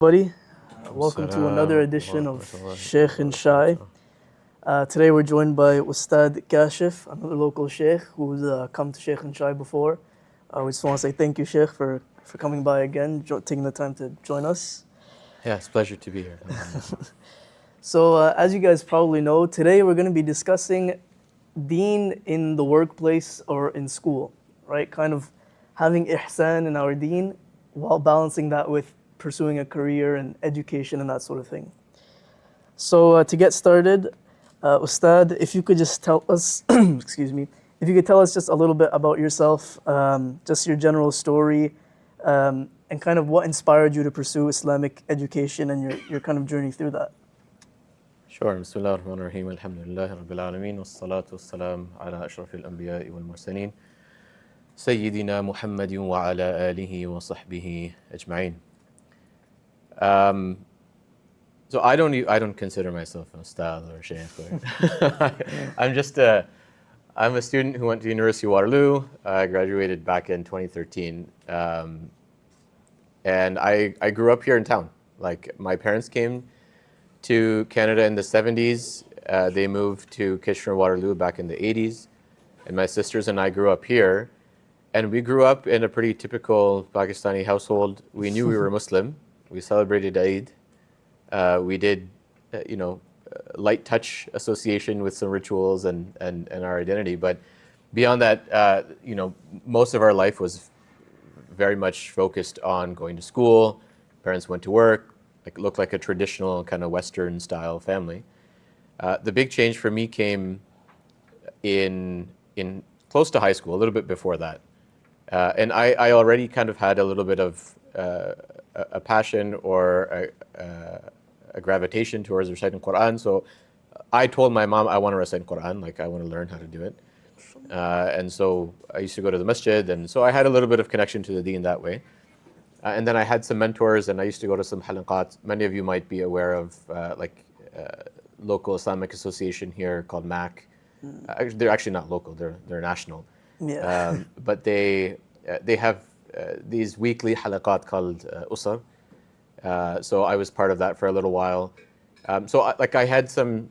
Buddy. Welcome to another edition of Sheikh and Shai. Today we're joined by Ustadh Kashif, another local Sheikh who's come to Sheikh and Shai before. We just want to say thank you, Sheikh, for coming by again, taking the time to join us. Yeah, it's a pleasure to be here. So, as you guys probably know, today we're going to be discussing Deen in the workplace or in school, right? Kind of having Ihsan in our Deen while balancing that with pursuing a career and education and that sort of thing. So to get started, Ustad, if you could just tell us, excuse me, if you could tell us just a little bit about yourself, just your general story, and kind of what inspired you to pursue Islamic education and your kind of journey through that. Sure. Bismillah ar-Rahman ar-Rahim. Alhamdulillah Rabbil Alameen. Wassalatu wassalam ala ashrafil anbiya'i wal mursaleen. Sayyidina Muhammadin wa ala alihi wa sahbihi ajma'in. So I don't consider myself an ustad or a sheikh. I'm a student who went to University of Waterloo. I graduated back in 2013, and I grew up here in town. Like, my parents came to Canada in the 70s. They moved to Kitchener-Waterloo back in the 80s, and my sisters and I grew up here. And we grew up in a pretty typical Pakistani household. We knew we were Muslim. We celebrated Eid. We did, light touch association with some rituals and our identity. But beyond that, most of our life was very much focused on going to school. Parents went to work, looked like a traditional kind of Western style family. The big change for me came in close to high school, a little bit before that. And I already kind of had a little bit of a passion or a gravitation towards reciting Quran. So I told my mom I want to recite Quran, I want to learn how to do it. And so I used to go to the masjid, and so I had a little bit of connection to the Deen that way. And then I had some mentors, and I used to go to some halaqat. Many of you might be aware of local Islamic association here called MAC. They're actually not local; they're national. Yeah. But they have these weekly halaqat called Usar. So I was part of that for a little while. I had some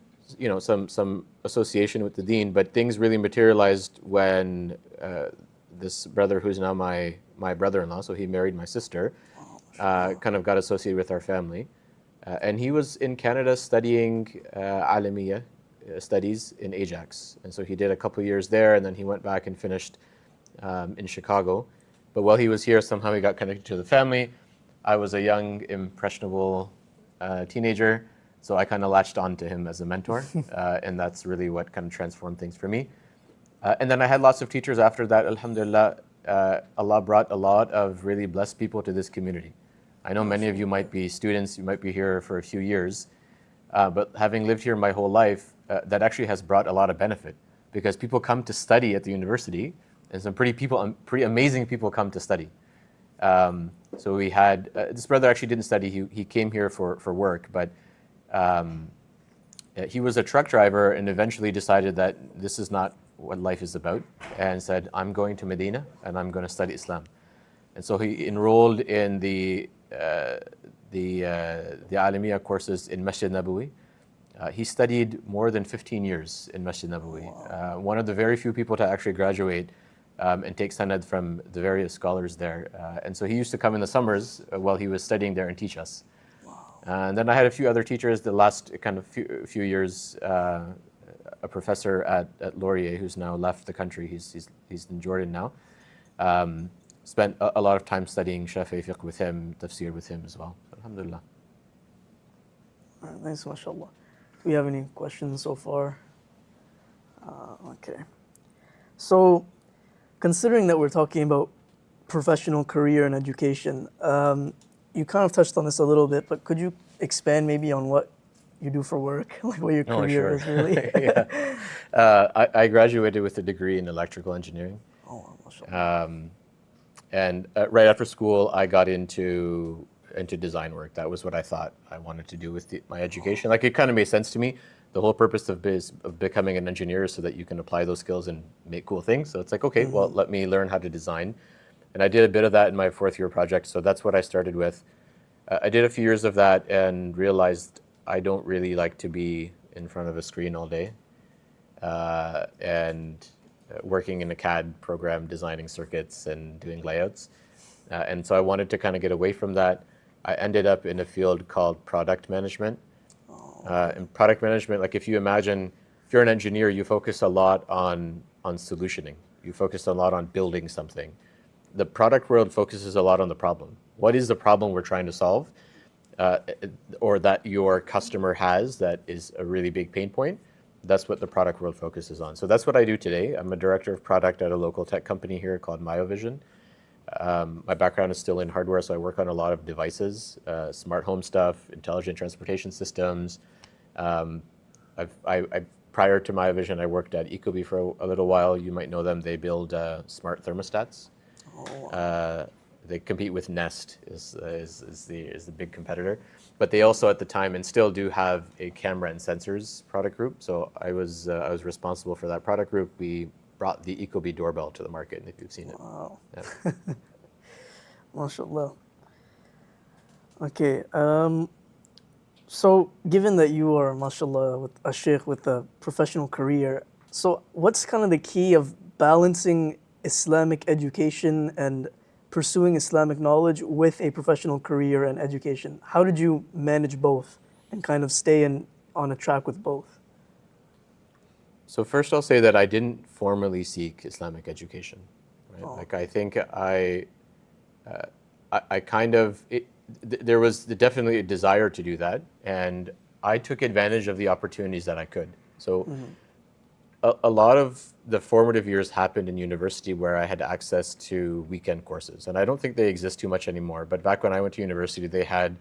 association with the Deen, but things really materialized when this brother, who's now my brother-in-law, so he married my sister, kind of got associated with our family. And he was in Canada studying Alamiya studies in Ajax. And so he did a couple years there, and then he went back and finished in Chicago. But while he was here, somehow he got connected to the family. I was a young, impressionable teenager, so I kind of latched on to him as a mentor, and that's really what kind of transformed things for me. And then I had lots of teachers after that. Alhamdulillah, Allah brought a lot of really blessed people to this community. I know many of you might be students, you might be here for a few years, but having lived here my whole life, that actually has brought a lot of benefit, because people come to study at the university, and some pretty amazing people come to study. So we had, this brother actually didn't study, he came here for work, but he was a truck driver and eventually decided that this is not what life is about, and said, I'm going to Medina and I'm going to study Islam. And so he enrolled in the Alamiya courses in Masjid Nabawi. He studied more than 15 years in Masjid Nabawi. Wow. One of the very few people to actually graduate and take sanad from the various scholars there. And so he used to come in the summers while he was studying there and teach us. Wow. And then I had a few other teachers the last kind of few years. A professor at Laurier who's now left the country. He's in Jordan now. Spent a lot of time studying Shafi'i fiqh with him, tafsir with him as well. Alhamdulillah. All right, thanks, mashallah. Do we have any questions so far? Okay. So, considering that we're talking about professional career and education, you kind of touched on this a little bit, but could you expand maybe on what you do for work, like what your career is really? Yeah. I graduated with a degree in electrical engineering. Oh, mashallah. And right after school, I got into design work. That was what I thought I wanted to do with my education. It kind of made sense to me. The whole purpose of becoming an engineer is so that you can apply those skills and make cool things. So it's like, okay, well, let me learn how to design. And I did a bit of that in my fourth year project. So that's what I started with. I did a few years of that and realized I don't really like to be in front of a screen all day. And working in a CAD program, designing circuits and doing layouts. And so I wanted to kind of get away from that. I ended up in a field called product management. And product management, like if you imagine, if you're an engineer, you focus a lot on solutioning. You focus a lot on building something. The product world focuses a lot on the problem. What is the problem we're trying to solve, or that your customer has that is a really big pain point? That's what the product world focuses on. So that's what I do today. I'm a director of product at a local tech company here called Myovision. My background is still in hardware, so I work on a lot of devices, smart home stuff, intelligent transportation systems. Prior to Myovision, I worked at Ecobee for a little while. You might know them. They build smart thermostats. They compete with Nest is the big competitor, but they also at the time and still do have a camera and sensors product group. So I was responsible for that product group. We brought the Ecobee doorbell to the market, if you've seen it. Wow. Yeah. MashaAllah. Okay. So given that you are, mashallah, with a sheikh with a professional career, so what's kind of the key of balancing Islamic education and pursuing Islamic knowledge with a professional career and education? How did you manage both and kind of stay on a track with both? So first, I'll say that I didn't formally seek Islamic education. Right? Like I think I kind of there was definitely a desire to do that, and I took advantage of the opportunities that I could. So a lot of the formative years happened in university where I had access to weekend courses, and I don't think they exist too much anymore. But back when I went to university, they had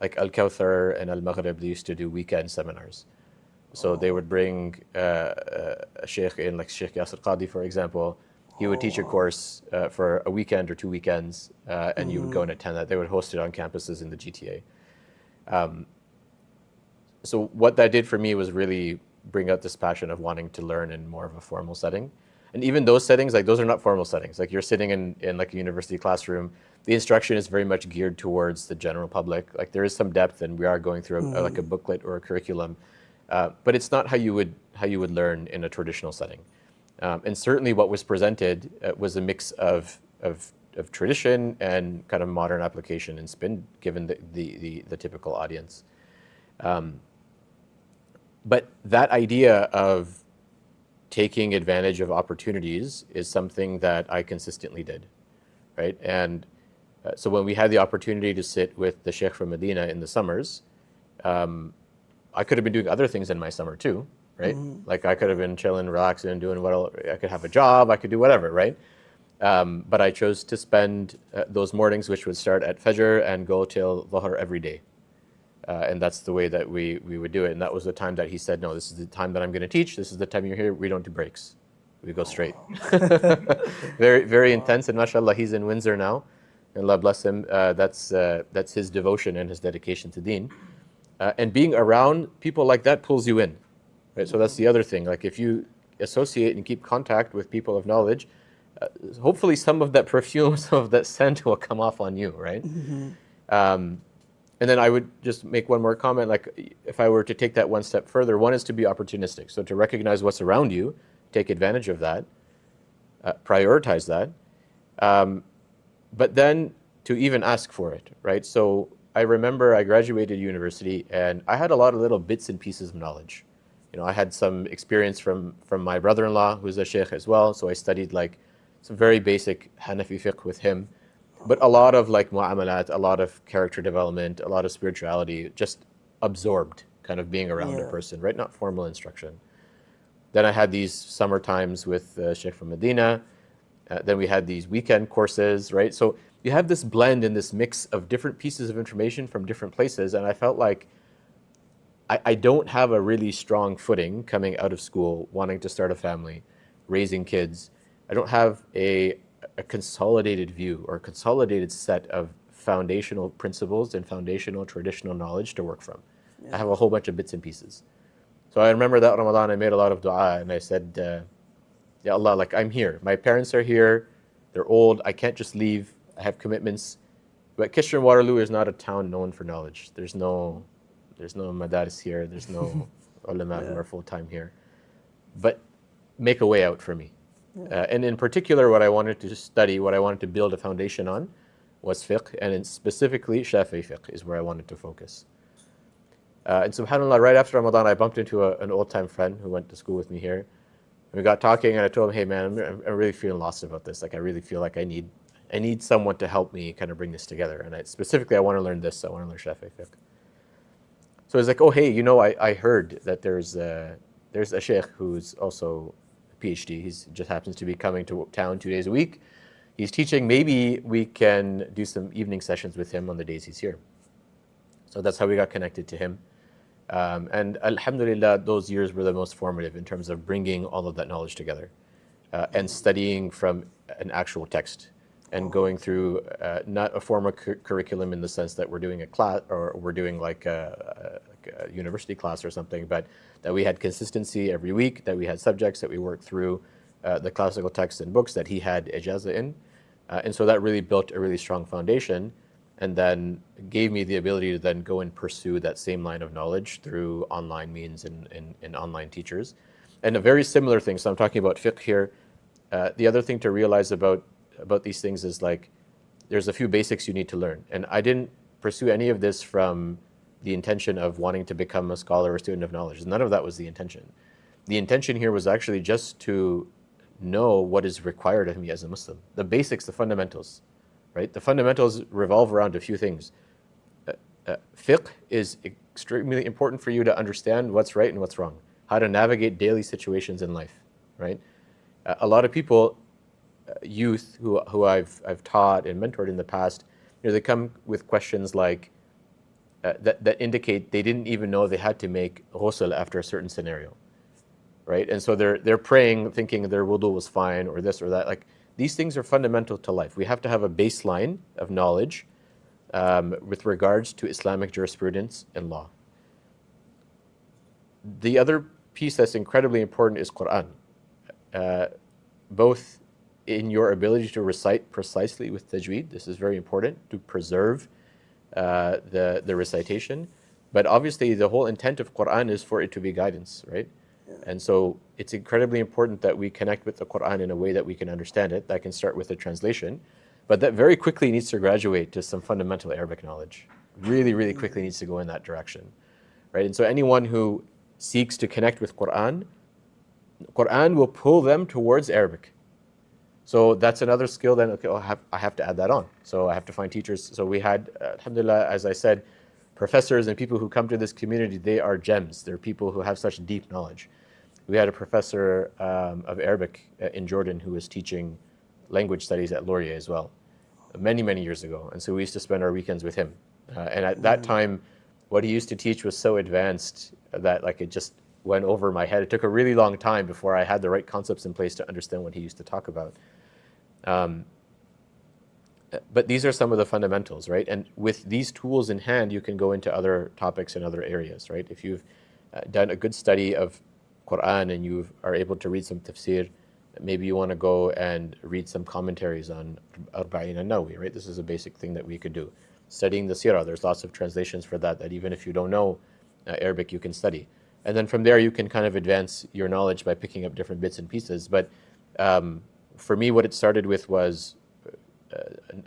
like Al Kawthar and Al Maghrib. They used to do weekend seminars. So they would bring a sheikh in, like Sheikh Yasir Qadi, for example. He would teach a course for a weekend or 2 weekends, and you would go and attend that. They would host it on campuses in the GTA. So what that did for me was really bring out this passion of wanting to learn in more of a formal setting. And even those settings, like those are not formal settings. Like you're sitting in like a university classroom, the instruction is very much geared towards the general public. Like there is some depth, and we are going through like a booklet or a curriculum. But it's not how you would learn in a traditional setting, and certainly what was presented was a mix of tradition and kind of modern application and spin, given the typical audience. But that idea of taking advantage of opportunities is something that I consistently did, right? And so when we had the opportunity to sit with the Sheikh from Medina in the summers. I could have been doing other things in my summer too, right? Like I could have been chilling, relaxing, and doing I could have a job, I could do whatever, right? But I chose to spend those mornings, which would start at Fajr and go till Dhuhr every day. And that's the way that we would do it. And that was the time that he said, no, this is the time that I'm going to teach. This is the time you're here. We don't do breaks. We go straight. Very, very intense. And mashallah, he's in Windsor now. Allah bless him. That's his devotion and his dedication to Deen. And being around people like that pulls you in, right? So that's the other thing. Like if you associate and keep contact with people of knowledge, hopefully some of that perfume, some of that scent will come off on you, right? And then I would just make one more comment. Like if I were to take that one step further, one is to be opportunistic. So to recognize what's around you, take advantage of that, prioritize that, but then to even ask for it, right? So I remember I graduated university and I had a lot of little bits and pieces of knowledge. You know, I had some experience from my brother-in-law, who's a sheikh as well. So I studied like some very basic Hanafi fiqh with him, but a lot of like mu'amalat, a lot of character development, a lot of spirituality, just absorbed kind of being around a person, right? Not formal instruction. Then I had these summer times with Sheikh from Medina. Then we had these weekend courses, right? So you have this blend and this mix of different pieces of information from different places. And I felt like I don't have a really strong footing coming out of school, wanting to start a family, raising kids. I don't have a consolidated view or a consolidated set of foundational principles and foundational traditional knowledge to work from. I have a whole bunch of bits and pieces. So I remember that Ramadan, I made a lot of dua and I said, Ya Allah, like I'm here. My parents are here. They're old. I can't just leave. I have commitments. But Kitchener Waterloo is not a town known for knowledge. There's no madaris here. There's no ulama who Yeah. are full time here. But make a way out for me. Yeah. And in particular, what I wanted to study, what I wanted to build a foundation on, was fiqh, and specifically Shafi'i fiqh is where I wanted to focus. And subhanAllah, right after Ramadan, I bumped into an old-time friend who went to school with me here. And we got talking, and I told him, hey man, I'm really feeling lost about this. Like I really feel like I need someone to help me kind of bring this together. And specifically, I want to learn this. I want to learn Shafi'i fiqh. So he's like, oh hey, I heard that there's a Sheikh who's also a PhD. He just happens to be coming to town 2 days a week. He's teaching. Maybe we can do some evening sessions with him on the days he's here. So that's how we got connected to him. And alhamdulillah, those years were the most formative in terms of bringing all of that knowledge together and studying from an actual text and going through not a formal curriculum in the sense that we're doing a class or we're doing like a university class or something, but that we had consistency every week, that we had subjects that we worked through the classical texts and books that he had ijaza in. And so that really built a really strong foundation and then gave me the ability to then go and pursue that same line of knowledge through online means and online teachers. And a very similar thing, so I'm talking about fiqh here. The other thing to realize about these things is like, there's a few basics you need to learn. And I didn't pursue any of this from the intention of wanting to become a scholar or student of knowledge. None of that was the intention. The intention here was actually just to know what is required of me as a Muslim. The basics, the fundamentals, right? The fundamentals revolve around a few things. Fiqh is extremely important for you to understand what's right and what's wrong, how to navigate daily situations in life, right? A lot of people, youth who I've taught and mentored in the past, they come with questions like that indicate they didn't even know they had to make ghusl after a certain scenario, right? And so they're praying thinking their wudu was fine or this or that. Like, these things are fundamental to life. We have to have a baseline of knowledge with regards to Islamic jurisprudence and law. The other piece that's incredibly important is Quran, both in your ability to recite precisely with tajweed. This is very important to preserve the recitation. But obviously, the whole intent of Quran is for it to be guidance, right? Yeah. And so it's incredibly important that we connect with the Quran in a way that we can understand it. That can start with a translation, but that very quickly needs to graduate to some fundamental Arabic knowledge. Really, really quickly needs to go in that direction, right? And so anyone who seeks to connect with Quran will pull them towards Arabic. So that's another skill then, okay, I have to add that on. So I have to find teachers. So we had, alhamdulillah, as I said, professors and people who come to this community, they are gems. They're people who have such deep knowledge. We had a professor of Arabic in Jordan who was teaching language studies at Laurier as well, many, many years ago. And so we used to spend our weekends with him. And at that time, what he used to teach was so advanced that like it just went over my head. It took a really long time before I had the right concepts in place to understand what he used to talk about. But these are some of the fundamentals, right? And with these tools in hand, you can go into other topics and other areas, right? If you've done a good study of Quran and you are able to read some tafsir, maybe you want to go and read some commentaries on Arba'in an-Nawawi, right? This is a basic thing that we could do. Studying the seerah, there's lots of translations for that even if you don't know Arabic, you can study. And then from there, you can kind of advance your knowledge by picking up different bits and pieces. But for me, what it started with was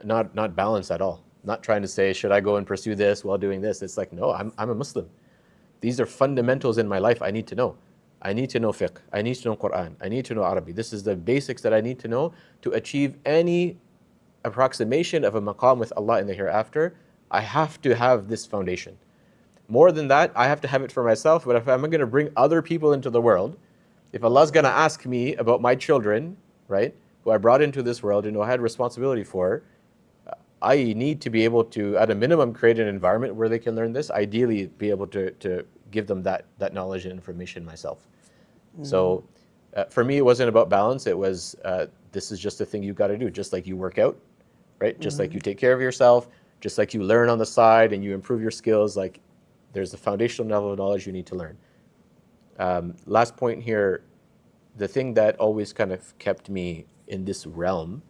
not balance at all. Not trying to say, should I go and pursue this while doing this? It's like, no, I'm a Muslim. These are fundamentals in my life I need to know. I need to know fiqh. I need to know Quran. I need to know Arabic. This is the basics that I need to know to achieve any approximation of a maqam with Allah in the hereafter. I have to have this foundation. More than that, I have to have it for myself. But if I'm going to bring other people into the world, if Allah's going to ask me about my children, right, who I brought into this world and who I had responsibility for, I need to be able to, at a minimum, create an environment where they can learn this. Ideally, be able to give them that knowledge and information myself. So for me, it wasn't about balance. It was, this is just a thing you've got to do. Just like you work out, right? Just like you take care of yourself, just like you learn on the side and you improve your skills, like there's a foundational level of knowledge you need to learn. Last point here, the thing that always kind of kept me in this realm,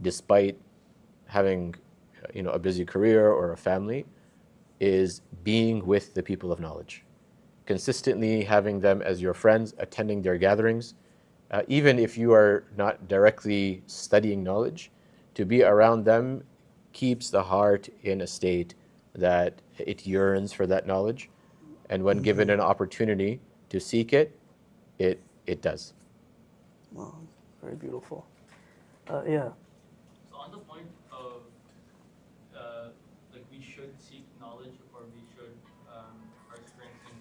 despite having a busy career or a family, is being with the people of knowledge, consistently having them as your friends, attending their gatherings, even if you are not directly studying knowledge, to be around them keeps the heart in a state that it yearns for that knowledge. And when given an opportunity to seek it, it does. Wow, very beautiful. Yeah. So on the point of like we should seek knowledge or we should are strengthen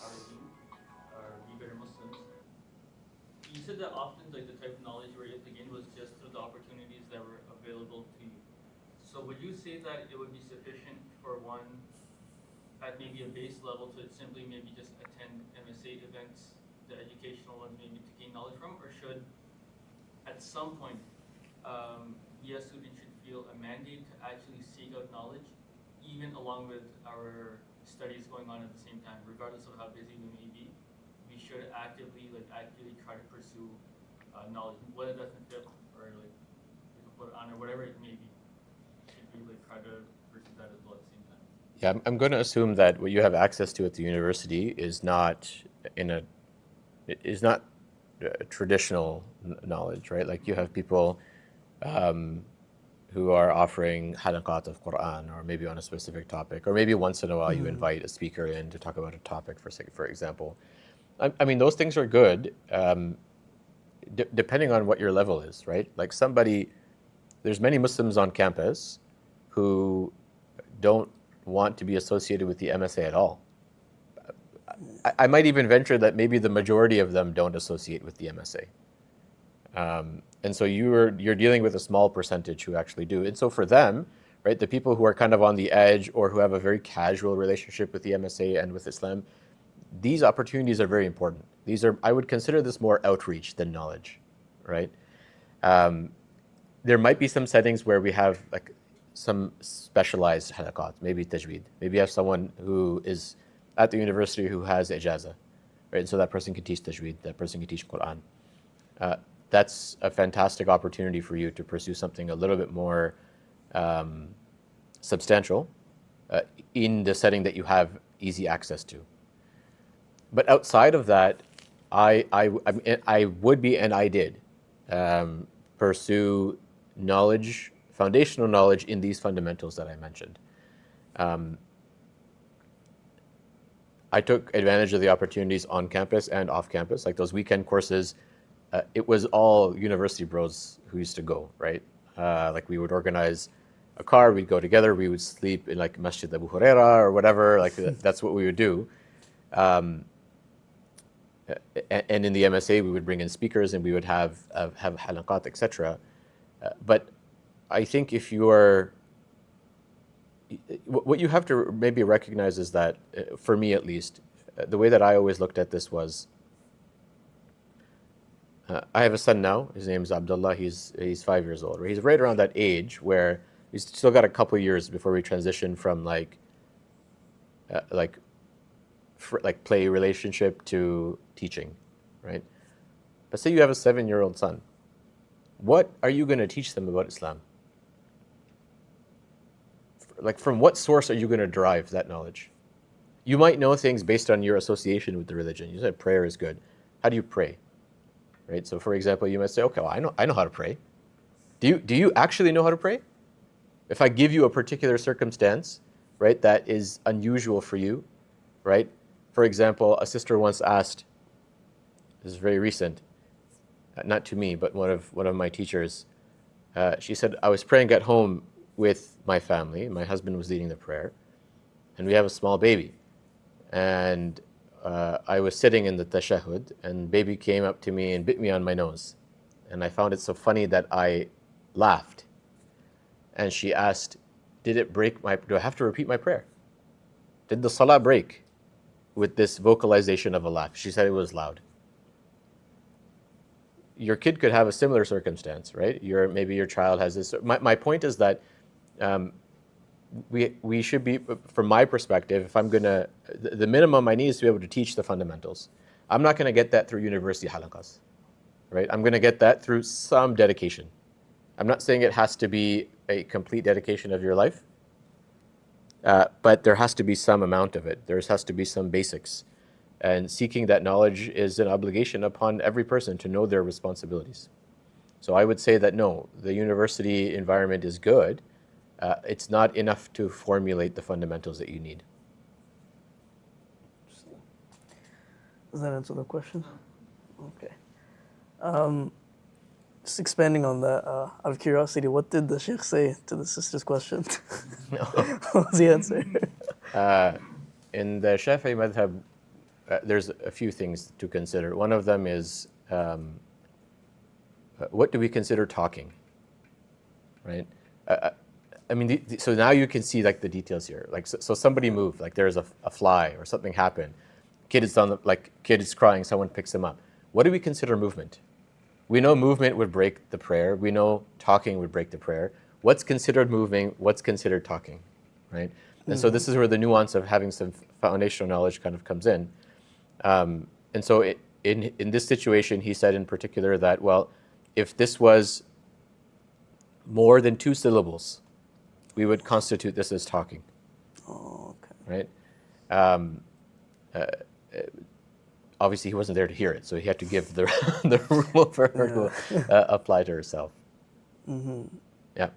our deen or be better Muslims. You said that often like the type of knowledge you were able to gain was just through the opportunities that were available to you. So would you say that it would be sufficient for one at maybe a base level to simply maybe just attend MSA events, the educational ones maybe to gain knowledge from, or should at some point we as students should feel a mandate to actually seek out knowledge, even along with our studies going on at the same time, regardless of how busy we may be. We should actively try to pursue knowledge, whether that's in fiqh or like Quran or whatever it may be. Should we like try to pursue that as well at the same time? Yeah, I'm going to assume that what you have access to at the university is not in a is not traditional knowledge, right? Like you have people who are offering halaqat of Quran, or maybe on a specific topic, or maybe once in a while you invite a speaker in to talk about a topic, for example. I mean, those things are good, depending on what your level is, right? Like there's many Muslims on campus who don't want to be associated with the MSA at all. I might even venture that maybe the majority of them don't associate with the MSA. And so you're dealing with a small percentage who actually do. And so for them, right, the people who are kind of on the edge or who have a very casual relationship with the MSA and with Islam, these opportunities are very important. I would consider this more outreach than knowledge, right? There might be some settings where we have like some specialized halaqat, maybe tajweed. Maybe you have someone who is at the university who has ijaza, right? And so that person can teach tajweed, that person can teach Quran. That's a fantastic opportunity for you to pursue something a little bit more substantial in the setting that you have easy access to. But outside of that, I would be, and I did, pursue knowledge, foundational knowledge in these fundamentals that I mentioned. I took advantage of the opportunities on campus and off campus, like those weekend courses. It was all university bros who used to go, right? Like we would organize a car, we'd go together, we would sleep in like Masjid Abu Huraira or whatever, like that's what we would do. And in the MSA, we would bring in speakers and we would have halaqat, etc. But I think if you are, what you have to maybe recognize is that, for me at least, the way that I always looked at this was, I have a son now. His name is Abdullah. He's 5 years old. He's right around that age where he's still got a couple years before we transition from like play relationship to teaching, right? But say you have a 7-year-old son. What are you going to teach them about Islam? Like, from what source are you going to derive that knowledge? You might know things based on your association with the religion. You said prayer is good. How do you pray? Right? So, for example, you might say, okay, well, I know how to pray. Do you actually know how to pray? If I give you a particular circumstance, right, that is unusual for you, right? For example, a sister once asked, this is very recent, not to me, but one of my teachers, she said, I was praying at home with my family. My husband was leading the prayer, and we have a small baby. And I was sitting in the tashahhud, and baby came up to me and bit me on my nose. And I found it so funny that I laughed. And she asked, do I have to repeat my prayer? Did the salah break with this vocalization of a laugh? She said it was loud. Your kid could have a similar circumstance, right? Maybe your child has this. My point is that we should be, from my perspective, if I'm gonna, the minimum I need is to be able to teach the fundamentals. I'm not gonna get that through university halaqas, right? I'm gonna get that through some dedication. I'm not saying it has to be a complete dedication of your life, but there has to be some amount of it. There has to be some basics. And seeking that knowledge is an obligation upon every person to know their responsibilities. So I would say that no, the university environment is good. It's not enough to formulate the fundamentals that you need. Does that answer the question? Okay. Just expanding on that, out of curiosity, what did the Sheikh say to the sister's question? What was the answer? In the Shafi'i madhab, there's a few things to consider. One of them is what do we consider talking, right? I mean, so now you can see like the details here. Like, so somebody moved, like there's a fly or something happened. Kid is crying, someone picks him up. What do we consider movement? We know movement would break the prayer. We know talking would break the prayer. What's considered moving? What's considered talking, right? And so this is where the nuance of having some foundational knowledge kind of comes in. And so in this situation, he said in particular that, well, if this was more than 2 syllables, we would constitute this as talking. Oh, okay. Right? Obviously, he wasn't there to hear it, so he had to give the rule for her to apply to herself. Yeah.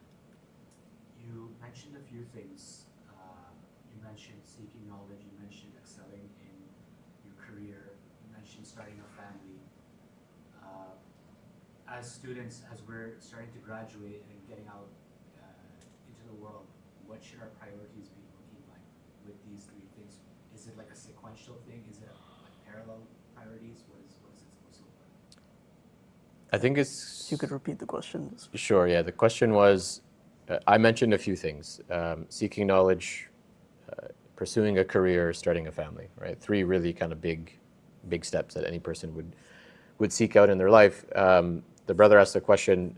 You mentioned a few things. You mentioned seeking knowledge. You mentioned excelling in your career. You mentioned starting a family. As students, as we're starting to graduate and getting out into the world, what should our priorities be looking like with these 3 things? Is it like a sequential thing? Is it like parallel priorities? What is it supposed to look like? I think it's... You could repeat the question. Sure, yeah. The question was, I mentioned a few things. Seeking knowledge, pursuing a career, starting a family, right? 3 really kind of big steps that any person would seek out in their life. The brother asked the question,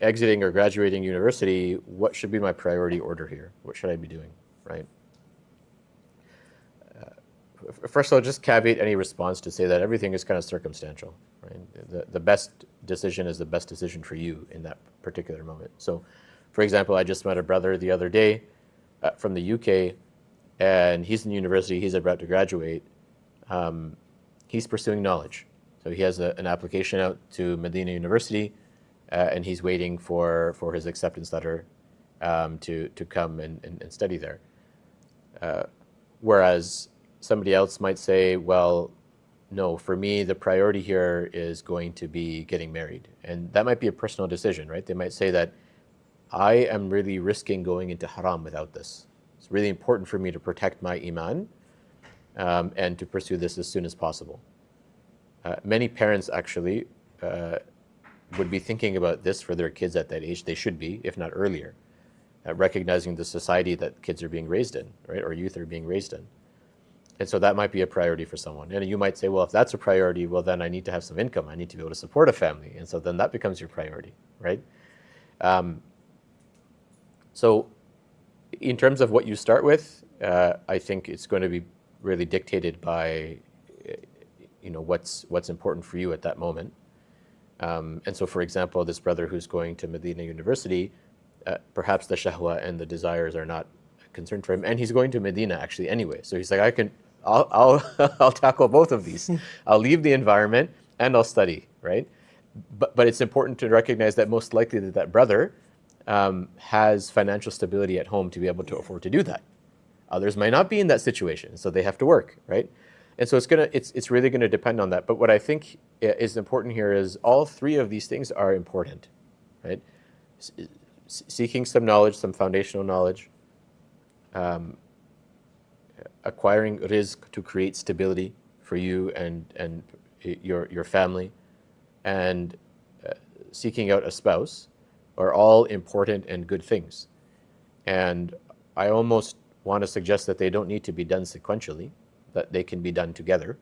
exiting or graduating university, what should be my priority order here? What should I be doing, right? First of all, just caveat any response to say that everything is kind of circumstantial, right? The best decision is the best decision for you in that particular moment. So, for example, I just met a brother the other day from the UK, and he's in university, he's about to graduate. He's pursuing knowledge. So he has an application out to Medina University, and he's waiting for his acceptance letter to come and study there. Whereas somebody else might say, well, no, for me, the priority here is going to be getting married. And that might be a personal decision, right? They might say that I am really risking going into haram without this. It's really important for me to protect my iman and to pursue this as soon as possible. Many parents actually would be thinking about this for their kids at that age. They should be, if not earlier, recognizing the society that kids are being raised in, right, or youth are being raised in. And so that might be a priority for someone. And you might say, well, if that's a priority, well, then I need to have some income. I need to be able to support a family. And so then that becomes your priority, right? So in terms of what you start with, I think it's going to be really dictated by what's important for you at that moment. And so, for example, this brother who's going to Medina University, perhaps the shahwa and the desires are not a concern for him, and he's going to Medina actually anyway. So he's like, I'll I'll tackle both of these. I'll leave the environment and I'll study, right? But it's important to recognize that most likely that brother has financial stability at home to be able to afford to do that. Others might not be in that situation, so they have to work, right? And so it's really gonna depend on that. But what I think is important here is all 3 of these things are important, right? Seeking some knowledge, some foundational knowledge, acquiring rizq to create stability for you and your family, and seeking out a spouse are all important and good things. And I almost want to suggest that they don't need to be done sequentially, that they can be done together.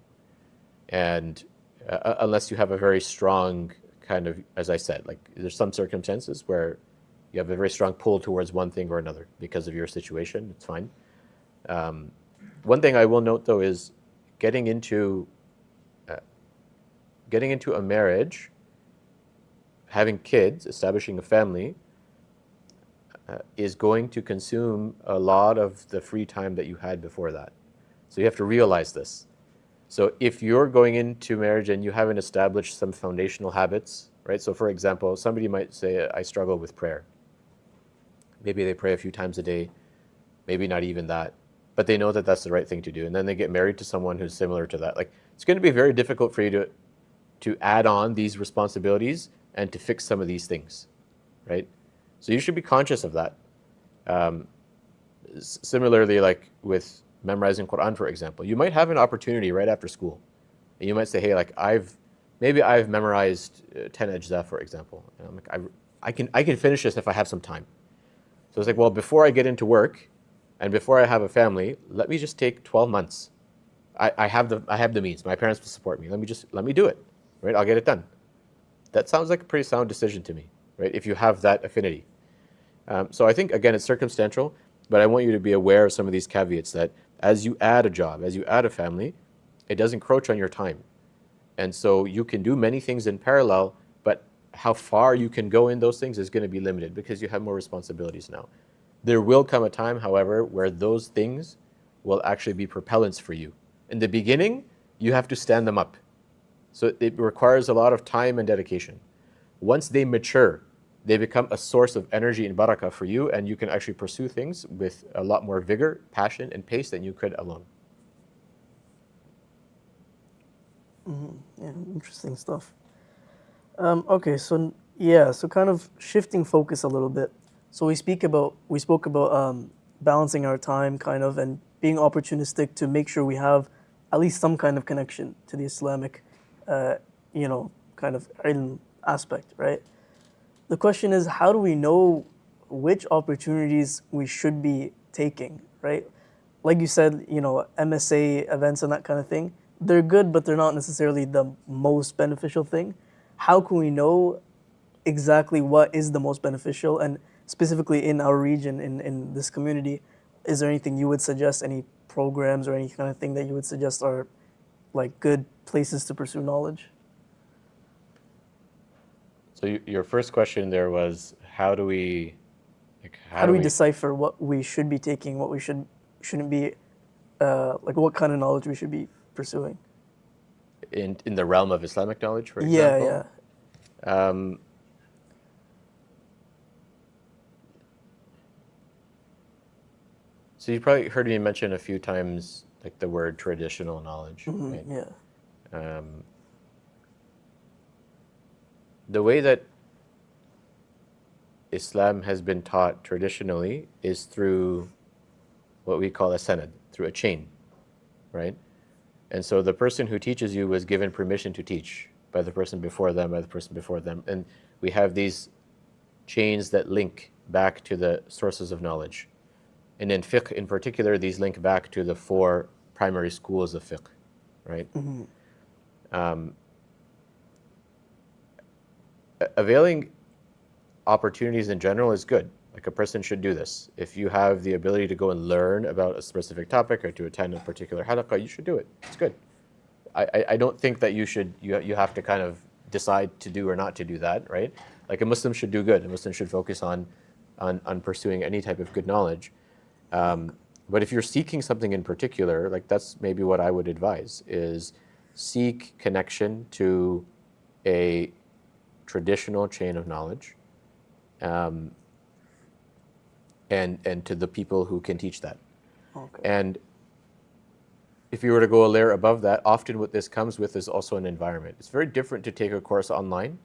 And unless you have a very strong kind of, as I said, like there's some circumstances where you have a very strong pull towards one thing or another because of your situation, it's fine. One thing I will note though is getting into a marriage, having kids, establishing a family, is going to consume a lot of the free time that you had before that. So you have to realize this. So if you're going into marriage and you haven't established some foundational habits, right? So for example, somebody might say, I struggle with prayer. Maybe they pray a few times a day, maybe not even that, but they know that that's the right thing to do. And then they get married to someone who's similar to that. Like, it's going to be very difficult for you to add on these responsibilities and to fix some of these things, right? So you should be conscious of that. Similarly, like with memorizing Quran, for example, you might have an opportunity right after school. And you might say, hey, like I've memorized 10 ajza, for example. And I'm like, I can finish this if I have some time. So it's like, well, before I get into work and before I have a family, let me just take 12 months. I have the means. My parents will support me. Let me do it, right? I'll get it done. That sounds like a pretty sound decision to me, right? If you have that affinity. So I think, again, it's circumstantial, but I want you to be aware of some of these caveats that as you add a job, as you add a family, it does encroach on your time. And so you can do many things in parallel, but how far you can go in those things is going to be limited because you have more responsibilities now. There will come a time, however, where those things will actually be propellants for you. In the beginning, you have to stand them up. So it requires a lot of time and dedication. Once they mature, they become a source of energy and barakah for you, and you can actually pursue things with a lot more vigor, passion, and pace than you could alone. Yeah, interesting stuff. Okay, so yeah, so kind of shifting focus a little bit. So we spoke about balancing our time, kind of, and being opportunistic to make sure we have at least some kind of connection to the Islamic, kind of ilm aspect, right? The question is, how do we know which opportunities we should be taking, right? Like you said, MSA events and that kind of thing, they're good, but they're not necessarily the most beneficial thing. How can we know exactly what is the most beneficial? And specifically in our region, in this community, is there anything you would suggest, any programs or any kind of thing that you would suggest are like good places to pursue knowledge? So your first question there was, how do we Decipher what we should be taking, what we shouldn't be, like what kind of knowledge we should be pursuing? in the realm of Islamic knowledge, for Yeah, example? yeah. So you probably heard me mention a few times like the word traditional knowledge, right? Yeah. The way that Islam has been taught traditionally is through what we call a sanad, through a chain, right? And so the person who teaches you was given permission to teach by the person before them, by the person before them. And we have these chains that link back to the sources of knowledge. And in fiqh in particular, these link back to the 4 primary schools of fiqh, right? Availing opportunities in general is good. Like a person should do this. If you have the ability to go and learn about a specific topic or to attend a particular halaqah, you should do it. It's good. I don't think that you have to kind of decide to do or not to do that, right? Like a Muslim should do good. A Muslim should focus on pursuing any type of good knowledge. But if you're seeking something in particular, like that's maybe what I would advise, is seek connection to a traditional chain of knowledge, and to the people who can teach that. Okay. And if you were to go a layer above that, often what this comes with is also an environment. It's very different to take a course online,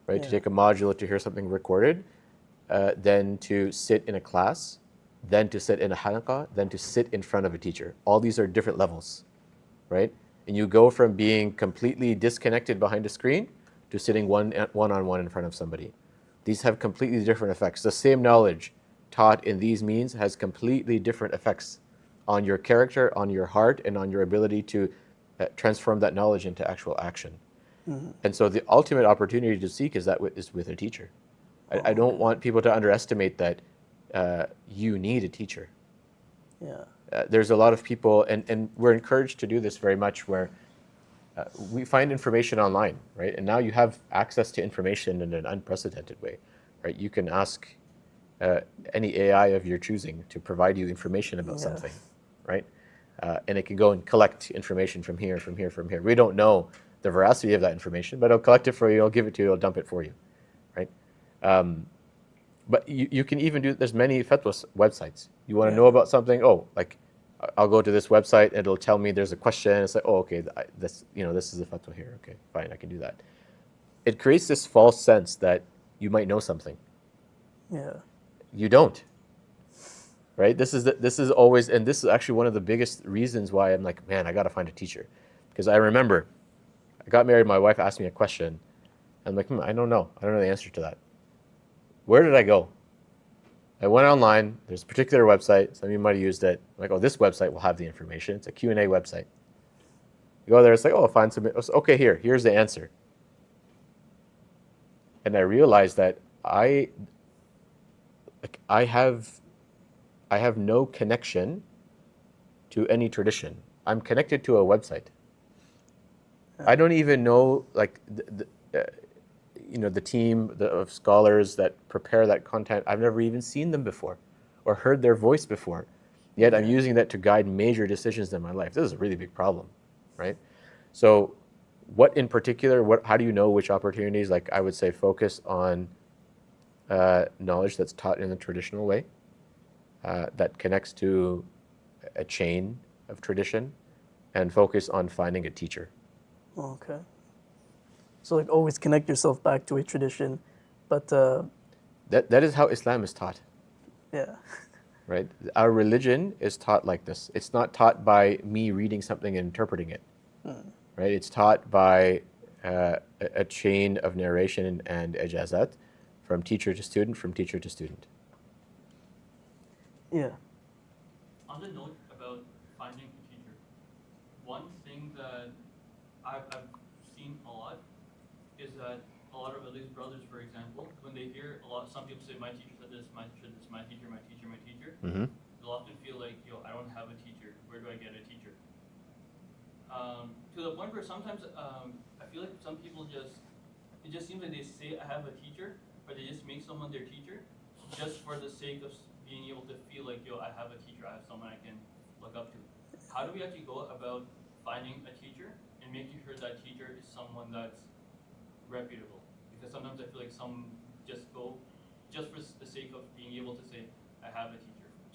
right? Yeah. To take a module, to hear something recorded, than to sit in a class, then to sit in a halaqah, then to sit in front of a teacher. All these are different levels, right? And you go from being completely disconnected behind a screen to sitting one-on-one in front of somebody. These have completely different effects. The same knowledge taught in these means has completely different effects on your character, on your heart, and on your ability to transform that knowledge into actual action. And so the ultimate opportunity to seek is with a teacher. I don't want people to underestimate that you need a teacher. Yeah. There's a lot of people, and we're encouraged to do this very much, where we find information online, right? And now you have access to information in an unprecedented way, right? You can ask any AI of your choosing to provide you information about Yeah. something, right? And it can go and collect information from here, from here, from here. We don't know the veracity of that information, but it'll collect it for you, it'll give it to you, it'll dump it for you, right? But you can even do, there's many fatwa websites. You want to Yeah. know about something, oh, like I'll go to this website and it'll tell me there's a question. It's like, oh, okay, this is a fatwa here. Okay, fine, I can do that. It creates this false sense that you might know something. Yeah. You don't, right? This is always, and this is actually one of the biggest reasons why I'm like, man, I got to find a teacher. Because I remember I got married, my wife asked me a question. I'm like, I don't know. I don't know the answer to that. Where did I go? I went online. There's a particular website. Some of you might have used it. I'm like, oh, this website will have the information. It's a Q&A website. You go there. It's like, oh, find some. Okay, here's the answer. And I realized that I have no connection to any tradition. I'm connected to a website. I don't even know the team of scholars that prepare that content. I've never even seen them before or heard their voice before. Yet I'm using that to guide major decisions in my life. This is a really big problem, right? So what in particular, how do you know which opportunities? Like I would say focus on knowledge that's taught in the traditional way, that connects to a chain of tradition, and focus on finding a teacher. Okay. So like always connect yourself back to a tradition, but That is how Islam is taught, yeah. right? Our religion is taught like this. It's not taught by me reading something and interpreting it, right? It's taught by a chain of narration and ijazat from teacher to student, from teacher to student. Yeah. On the note about finding a teacher, one thing that I've seen a lot is that a lot of at least brothers, for example, when they hear some people say, my teacher said this, my teacher said this, my teacher, my teacher, my teacher, Mm-hmm. they'll often feel like, yo, I don't have a teacher. Where do I get a teacher? To the point where sometimes I feel like some people it just seems like they say I have a teacher, but they just make someone their teacher just for the sake of being able to feel like, yo, I have a teacher, I have someone I can look up to. How do we actually go about finding a teacher and making sure that teacher is someone that's reputable? Because sometimes I feel like some just go just for the sake of being able to say, I have a teacher.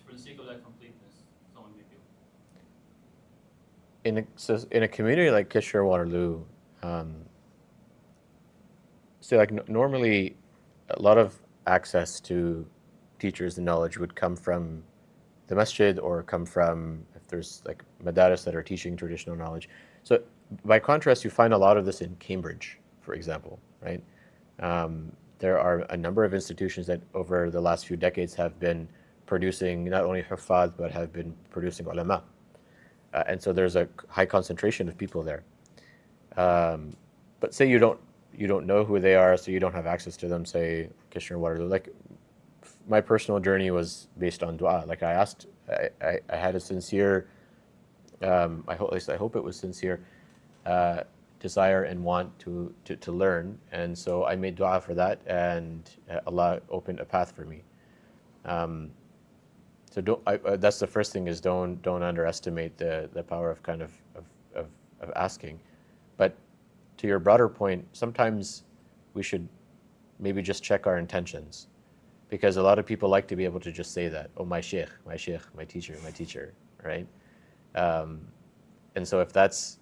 For the sake of that completeness, someone may feel. In a community like Kishore Waterloo, normally a lot of access to teachers and knowledge would come from the masjid or come from, if there's like madaris that are teaching traditional knowledge. So by contrast, you find a lot of this in Cambridge, for example, right? There are a number of institutions that over the last few decades have been producing not only huffaz, but have been producing ulama. And so there's a high concentration of people there. But say you don't know who they are, so you don't have access to them, say Kishore Waterloo. Like my personal journey was based on dua. Like I had a sincere, at least I hope it was sincere, desire and want to learn. And so I made dua for that, and Allah opened a path for me. So that's the first thing, is don't underestimate the power of kind of asking. But to your broader point, sometimes we should maybe just check our intentions, because a lot of people like to be able to just say that, oh, my sheikh, my teacher, right? And so if that's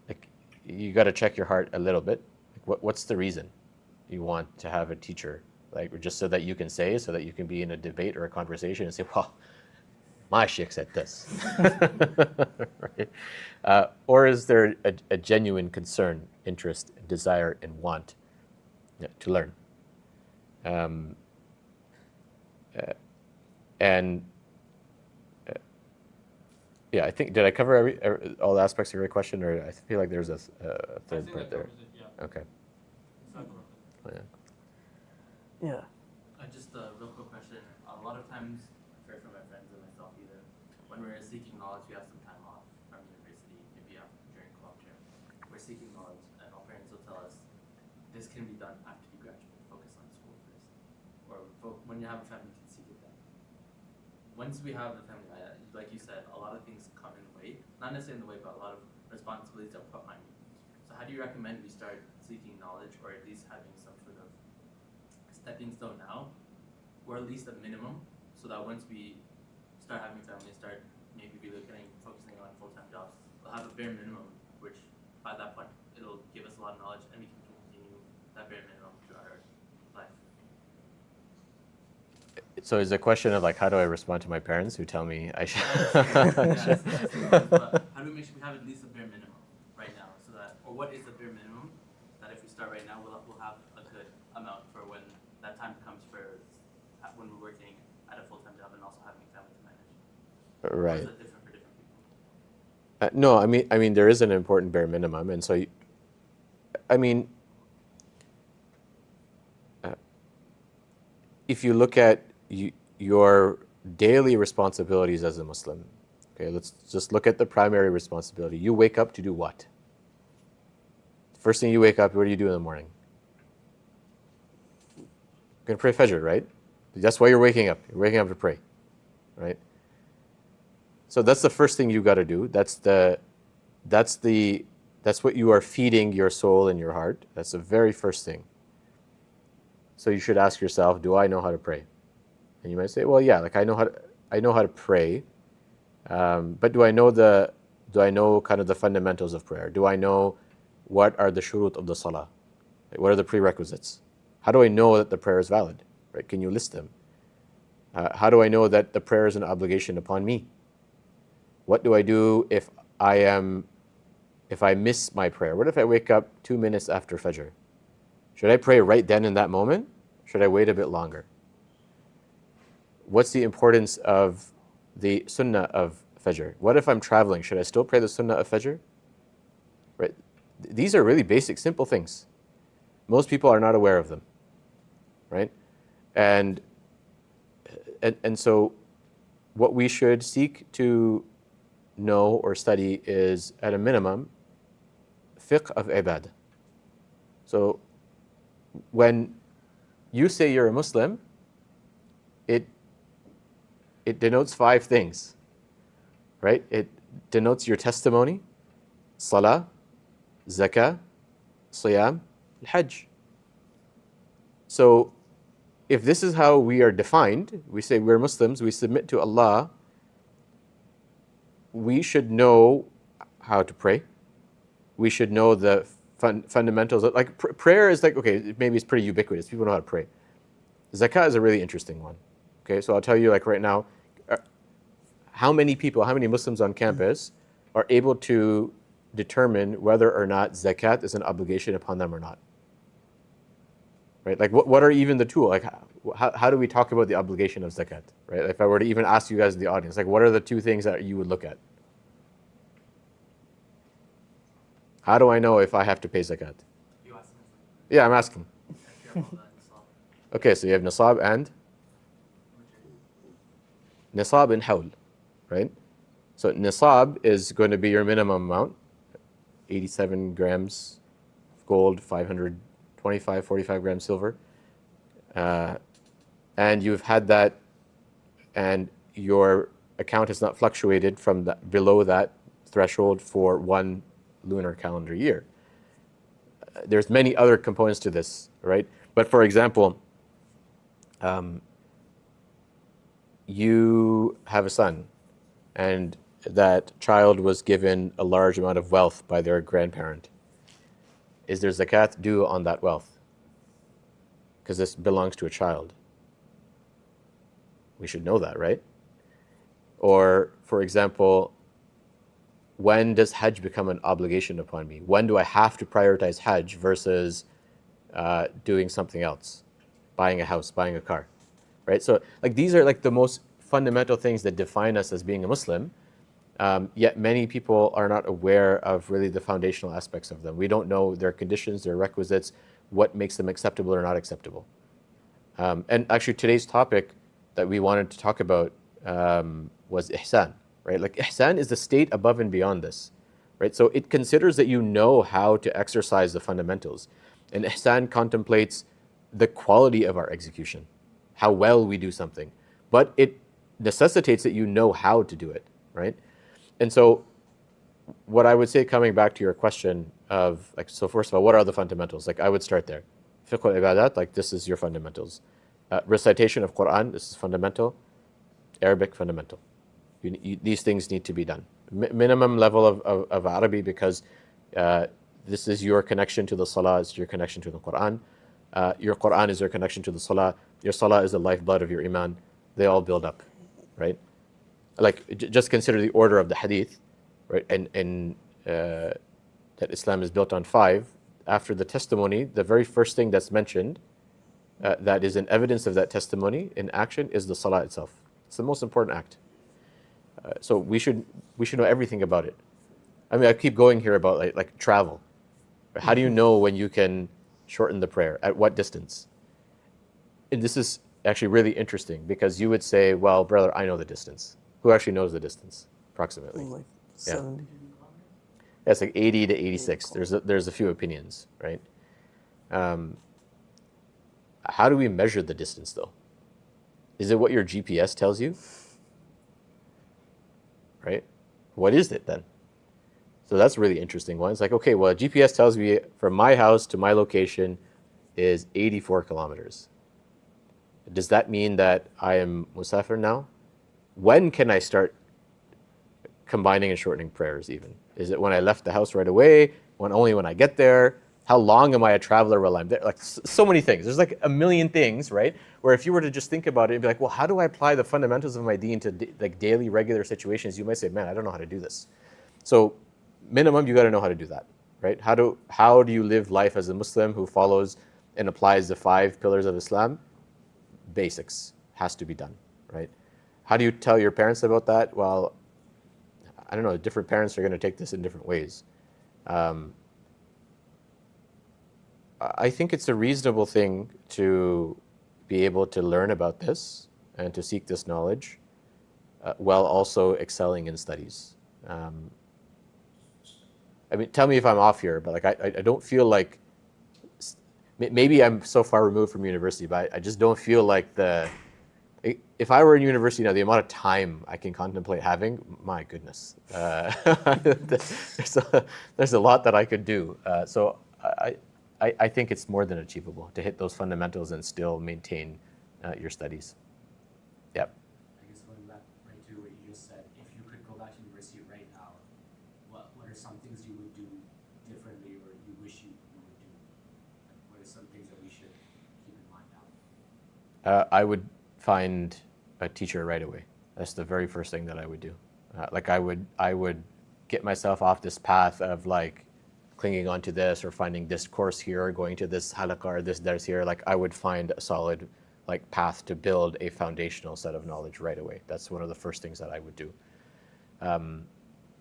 like, you got to check your heart a little bit. Like, what's the reason you want to have a teacher? Like, just so that you can say, so that you can be in a debate or a conversation and say, well, my sheikh said this. Right? Or is there a genuine concern, interest, desire, and want to learn? And yeah, I think, did I cover all the aspects of your question, or I feel like there's a I third think part that there? covers it, yeah. Okay. Exactly. Yeah. Yeah. Just a real quick question. A lot of times, I've heard from my friends and myself either, when we're seeking knowledge, we have some time off from university, maybe during co-op term. We're seeking knowledge, and our parents will tell us, this can be done after you graduate. Focus on school first. Or when you have a family, you can seek it then. Once we have the family, like you said, a lot of things come in the way. Not necessarily in the way, but a lot of responsibilities are put on you. So how do you recommend we start seeking knowledge, or at least having some sort of stepping stone now, or at least a minimum, so that once we start having family, start maybe focusing on full-time jobs, we'll have a bare minimum, which by that point it'll give us a lot of knowledge, and we can continue that bare minimum through our life. So is the question of like, how do I respond to my parents who tell me I should? But how do we make sure we have at least a bare minimum right now, so that, or what is the bare minimum that if we start right now, we'll have a good amount for when that time comes for when we're working at a full-time job and also having a family to manage. Right. Or is that different for different people? No, I mean, there is an important bare minimum, and so, if you look at your daily responsibilities as a Muslim, okay, let's just look at the primary responsibility. You wake up to do what? First thing you wake up, what do you do in the morning? You're going to pray Fajr, right? That's why you're waking up. You're waking up to pray, right? So that's the first thing you got to do. That's what you are feeding your soul and your heart. That's the very first thing. So you should ask yourself, do I know how to pray? And you might say, well, yeah, like I know how to pray, but do I know kind of the fundamentals of prayer? Do I know what are the shurut of the salah? Like, what are the prerequisites? How do I know that the prayer is valid? Right? Can you list them? How do I know that the prayer is an obligation upon me? What do I do if I miss my prayer? What if I wake up 2 minutes after Fajr? Should I pray right then in that moment? Should I wait a bit longer? What's the importance of the sunnah of Fajr? What if I'm traveling? Should I still pray the sunnah of Fajr? Right? These are really basic, simple things. Most people are not aware of them, right? And so what we should seek to know or study is, at a minimum, fiqh of ibad. So when you say you're a Muslim, it denotes 5 things, right? It denotes your testimony, salah, zakah, siyam, hajj. So if this is how we are defined, we say we're Muslims, we submit to Allah, we should know how to pray. We should know the fundamentals. Like prayer is like, okay, maybe it's pretty ubiquitous. People know how to pray. Zakah is a really interesting one. Okay, so I'll tell you, like right now, how many Muslims on campus are able to determine whether or not zakat is an obligation upon them or not? Right? Like what are even the tools? Like how do we talk about the obligation of zakat? Right? If I were to even ask you guys in the audience, like what are the 2 things that you would look at? How do I know if I have to pay zakat? You ask me. Yeah, I'm asking. If you're about that, Islam. Okay, so you have nisab and nisab and hawl, right? So nisab is going to be your minimum amount, 87 grams of gold, 45 grams silver. And you've had that, and your account has not fluctuated from below that threshold for 1 lunar calendar year. There's many other components to this, right? But for example, you have a son, and that child was given a large amount of wealth by their grandparent. Is there zakat due on that wealth? Because this belongs to a child. We should know that, right? Or, for example, when does Hajj become an obligation upon me? When do I have to prioritize Hajj versus doing something else? Buying a house, buying a car, right? So like these are like the most fundamental things that define us as being a Muslim, yet many people are not aware of really the foundational aspects of them. We don't know their conditions, their requisites, what makes them acceptable or not acceptable. And actually today's topic that we wanted to talk about was Ihsan, right? Like Ihsan is the state above and beyond this, right? So it considers that you know how to exercise the fundamentals. And Ihsan contemplates the quality of our execution. how well we do something, but it necessitates that you know how to do it, right? And so what I would say, coming back to your question of like, so first of all, what are the fundamentals? Like I would start there. Fiqh al-ibadat, like this is your fundamentals. Recitation of Quran, this is fundamental. Arabic, fundamental. These things need to be done. Minimum level of Arabic, because this is your connection to the Salah, it's your connection to the Quran. Your Quran is your connection to the Salah. Your Salah is the lifeblood of your Iman. They all build up, right? Like just consider the order of the Hadith, right? And that Islam is built on 5. After the testimony, the very first thing that's mentioned that is an evidence of that testimony in action is the Salah itself. It's the most important act. So we should know everything about it. I mean, I keep going here about like travel. How do you know when you can shorten the prayer? At what distance? And this is actually really interesting, because you would say, well, brother, I know the distance. Who actually knows the distance, approximately? Like 70. Yeah, it's like 80 to 86. There's a few opinions, right? How do we measure the distance, though? Is it what your GPS tells you? Right? What is it then? So that's a really interesting one. It's like, okay, well, GPS tells me from my house to my location is 84 kilometers. Does that mean that I am musafir now? When can I start combining and shortening prayers even? Is it when I left the house right away? Only when I get there? How long am I a traveler while I'm there? Like so many things. There's like a million things, right? Where if you were to just think about it, you'd be like, well, how do I apply the fundamentals of my deen to like daily, regular situations? You might say, man, I don't know how to do this. So minimum, you got to know how to do that, right? How do you live life as a Muslim who follows and applies the 5 pillars of Islam? Basics has to be done, right? How do you tell your parents about that? Well, I don't know. Different parents are going to take this in different ways. I think it's a reasonable thing to be able to learn about this and to seek this knowledge while also excelling in studies. I mean, tell me if I'm off here, but like I don't feel like, maybe I'm so far removed from university, but I just don't feel like if I were in university now, the amount of time I can contemplate having, my goodness, there's a lot that I could do. So I think it's more than achievable to hit those fundamentals and still maintain your studies. Yep. I guess going back right to what you just said, if you could go back to university right now, what are some things you would do differently, or you wish you would do? Like, what are some things that we should keep in mind now? I would find a teacher right away. That's the very first thing that I would do. Like I would get myself off this path of like clinging onto this or finding this course here or going to this halaqah or this dars here. Like I would find a solid like path to build a foundational set of knowledge right away. That's one of the first things that I would do.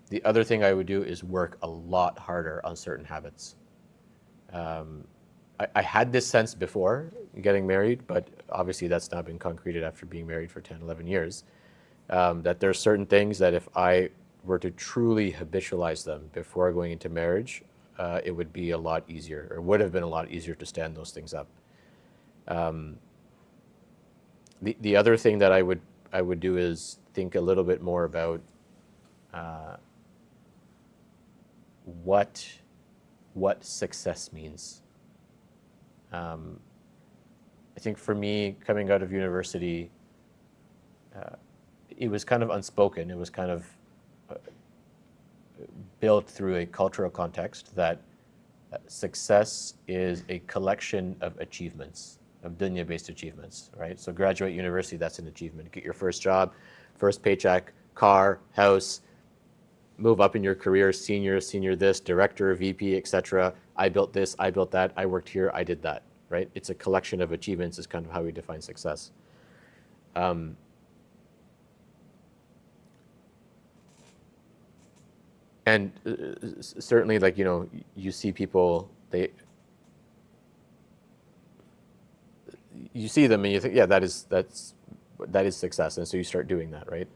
The other thing I would do is work a lot harder on certain habits. I had this sense before getting married, but obviously that's not been concreted after being married for 10, 11 years, that there are certain things that if I were to truly habitualize them before going into marriage, it would be a lot easier, or would have been a lot easier to stand those things up. The other thing that I would do is think a little bit more about what success means. I think for me, coming out of university, it was kind of unspoken. It was kind of built through a cultural context that success is a collection of achievements, of dunya-based achievements, right? So graduate university, that's an achievement. Get your first job, first paycheck, car, house, move up in your career, senior this, director, VP, etc. I built this, I built that, I worked here, I did that, right? It's a collection of achievements is kind of how we define success. And certainly, like, you see people, you see them and you think, yeah, that is success. And so you start doing that, right?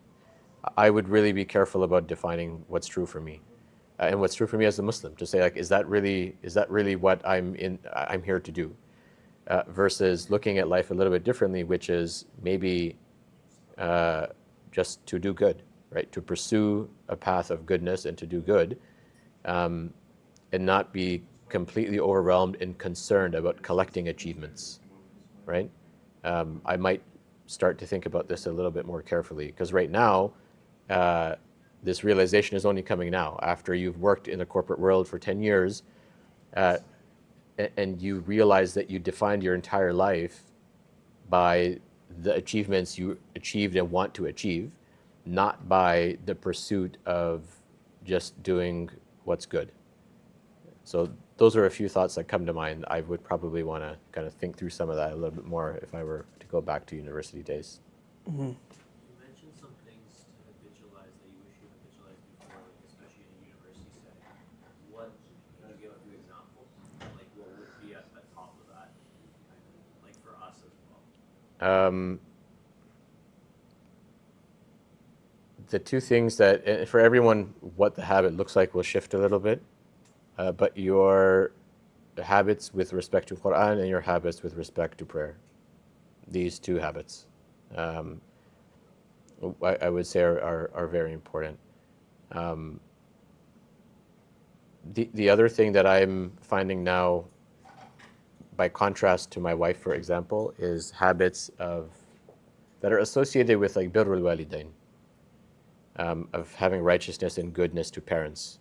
I would really be careful about defining what's true for me. And what's true for me as a Muslim, to say, like, is that really what I'm here to do? versus looking at life a little bit differently, which is maybe just to do good, right? To pursue a path of goodness and to do good, and not be completely overwhelmed and concerned about collecting achievements, right? I might start to think about this a little bit more carefully, because right now, this realization is only coming now after you've worked in the corporate world for 10 years, and you realize that you defined your entire life by the achievements you achieved and want to achieve, not by the pursuit of just doing what's good. So those are a few thoughts that come to mind. I would probably want to kind of think through some of that a little bit more if I were to go back to university days. Mm-hmm. You mentioned some things to habitualize that you wish you habitualized before, like especially in a university setting. What can you give a few examples? Like what would be at the top of that, like for us as well? The two things that, for everyone, what the habit looks like will shift a little bit, but your habits with respect to Quran and your habits with respect to prayer, these two habits, I would say are very important. The other thing that I'm finding now, by contrast to my wife, for example, is habits that are associated with like birrul walidain, of having righteousness and goodness to parents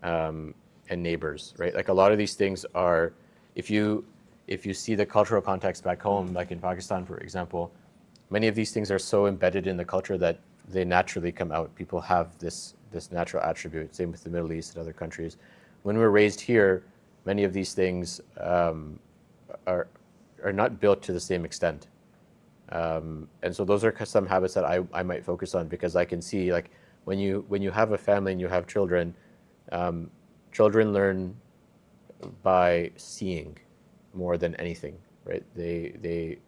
and neighbors, right? Like a lot of these things are, if you see the cultural context back home, like in Pakistan, for example, many of these things are so embedded in the culture that they naturally come out. People have this natural attribute. Same with the Middle East and other countries. When we're raised here, many of these things are not built to the same extent. And so those are some habits that I might focus on, because I can see, like, when you have a family and you have children, children learn by seeing more than anything, right? They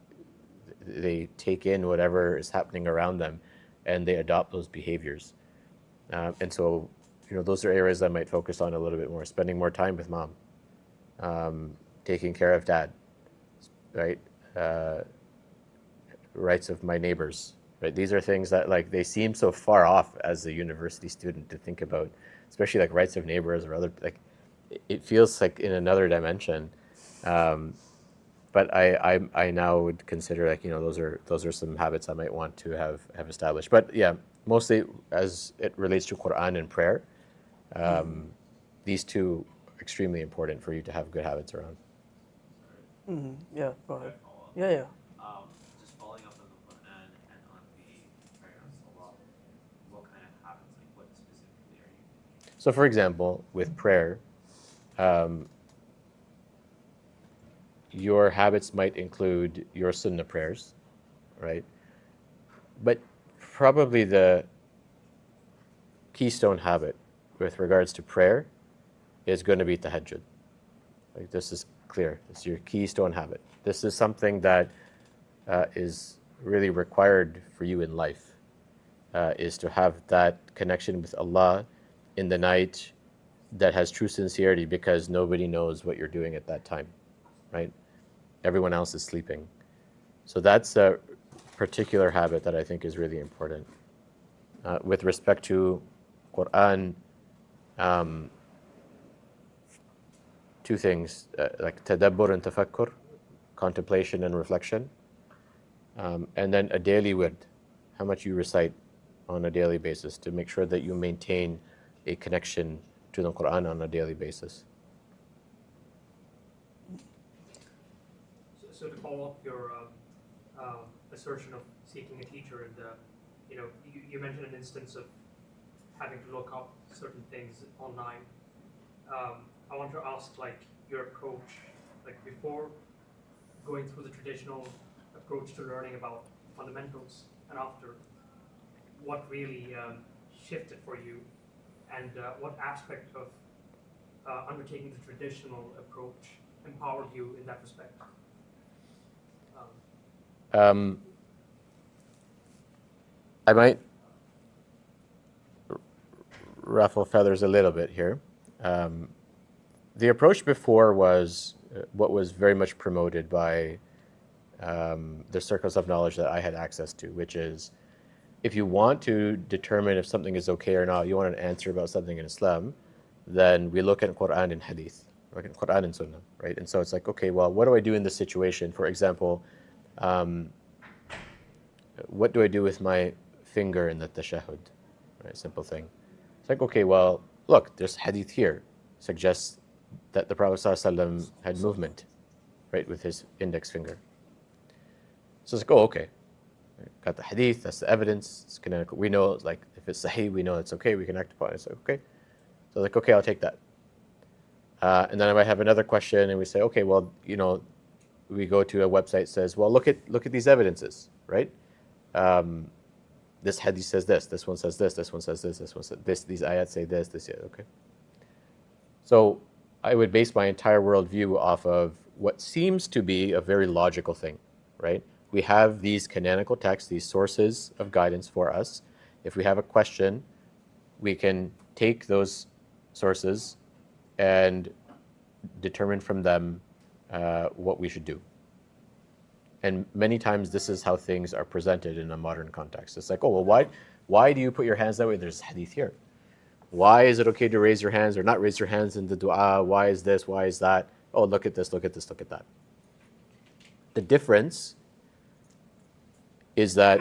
take in whatever is happening around them, and they adopt those behaviors. And so, those are areas I might focus on a little bit more. Spending more time with mom, taking care of dad, right? Rights of my neighbors, right? These are things that, like, they seem so far off as a university student to think about, especially like rights of neighbors or other, like, it feels like in another dimension. But I now would consider, like, those are some habits I might want to have established. But yeah, mostly as it relates to Quran and prayer, these two extremely important for you to have good habits around. Mm-hmm. Yeah, go ahead. Follow up. Yeah. Just following up on the Quran and on the prayer and salah, what kind of habits, like what specifically are you thinking? So for example, with prayer, your habits might include your sunnah prayers, right? But probably the keystone habit with regards to prayer is going to be tahajjud. Like, this is clear. It's your keystone habit. This is something that is really required for you in life, is to have that connection with Allah in the night that has true sincerity, because nobody knows what you're doing at that time, right? Everyone else is sleeping. So that's a particular habit that I think is really important. With respect to Quran, two things, like tadabbur and tafakkur, contemplation and reflection, and then a daily wird, how much you recite on a daily basis, to make sure that you maintain a connection to the Quran on a daily basis. So to follow up your assertion of seeking a teacher, and you mentioned an instance of having to look up certain things online. I want to ask, like, your approach, like, before going through the traditional approach to learning about fundamentals, and after, what really shifted for you, and what aspect of undertaking the traditional approach empowered you in that respect? I might ruffle feathers a little bit here, the approach before was what was very much promoted by the circles of knowledge that I had access to, which is if you want to determine if something is okay or not, you want an answer about something in Islam, then we look at Quran and Hadith, look at Quran and Sunnah, right? And so it's like, okay, well, what do I do in this situation? For example, what do I do with my finger in the tashahhud? Right, simple thing. It's like, okay, well, look, there's Hadith here, suggests that the Prophet ﷺ had movement, right, with his index finger. So it's like, oh, okay. Got the hadith, that's the evidence, it's canonical. We know, like, if it's sahih, we know it's okay, we can act upon it. It's like, okay. So like, okay, I'll take that. And then I might have another question, and we say, okay, well, we go to a website that says, well, look at these evidences, right? This hadith says this one says this one says this one says this, these ayats say this, yeah, okay. So I would base my entire worldview off of what seems to be a very logical thing, right? We have these canonical texts, these sources of guidance for us. If we have a question, we can take those sources and determine from them what we should do. And many times this is how things are presented in a modern context. It's like, oh, well, why do you put your hands that way? There's hadith here. Why is it okay to raise your hands or not raise your hands in the dua? Why is this? Why is that? Oh, look at this, look at this, look at that. The difference is that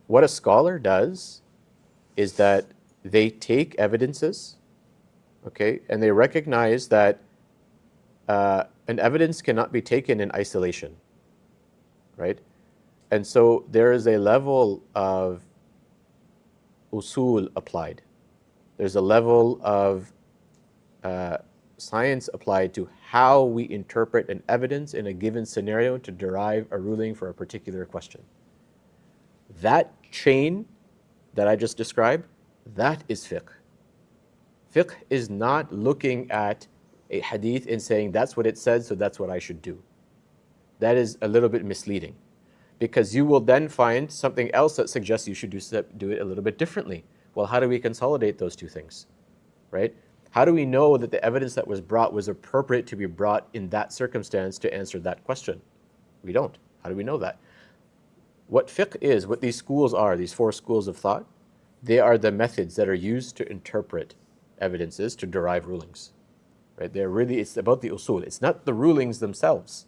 what a scholar does is that they take evidences, okay, and they recognize that an evidence cannot be taken in isolation, right? And so there is a level of usul applied. There's a level of science applied to how we interpret an evidence in a given scenario to derive a ruling for a particular question. That chain that I just described, that is fiqh. Fiqh is not looking at a hadith and saying that's what it said, so that's what I should do. That is a little bit misleading, because you will then find something else that suggests you should do it a little bit differently. Well, how do we consolidate those two things, right? How do we know that the evidence that was brought was appropriate to be brought in that circumstance to answer that question? We don't. How do we know that? What fiqh is, what these schools are, these four schools of thought, they are the methods that are used to interpret evidences to derive rulings, right? It's about the usul. It's not the rulings themselves.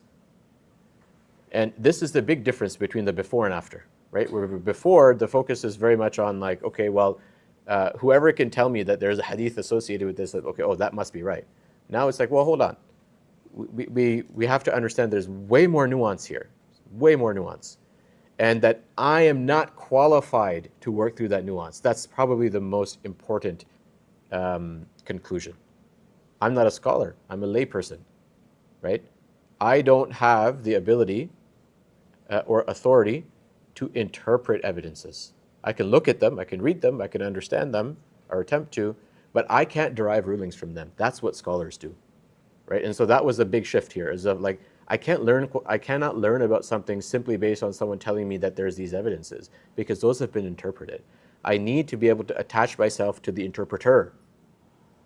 And this is the big difference between the before and after, right? Where before, the focus is very much on like, okay, well, whoever can tell me that there's a hadith associated with this, that, okay, oh, that must be right. Now it's like, well, hold on. We have to understand there's way more nuance here, way more nuance. And that I am not qualified to work through that nuance. That's probably the most important conclusion. I'm not a scholar. I'm a layperson, right? I don't have the ability or authority to interpret evidences. I can look at them, I can read them, I can understand them, or attempt to, but I can't derive rulings from them. That's what scholars do, right? And so that was a big shift here, is of like, I cannot learn about something simply based on someone telling me that there's these evidences, because those have been interpreted. I need to be able to attach myself to the interpreter,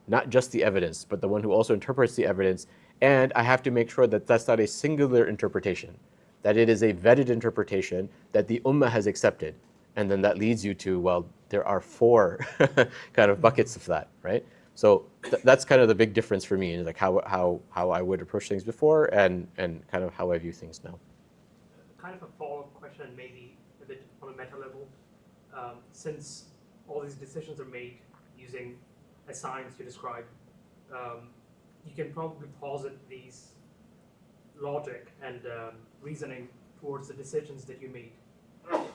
not just the evidence, but the one who also interprets the evidence. And I have to make sure that that's not a singular interpretation, that it is a vetted interpretation that the ummah has accepted. And then that leads you to, well, there are four kind of buckets of that, right? So that's kind of the big difference for me, like how I would approach things before and kind of how I view things now. Kind of a follow-up question, maybe a bit on a meta level. Since all these decisions are made using a science to describe, you can probably posit these logic and reasoning towards the decisions that you made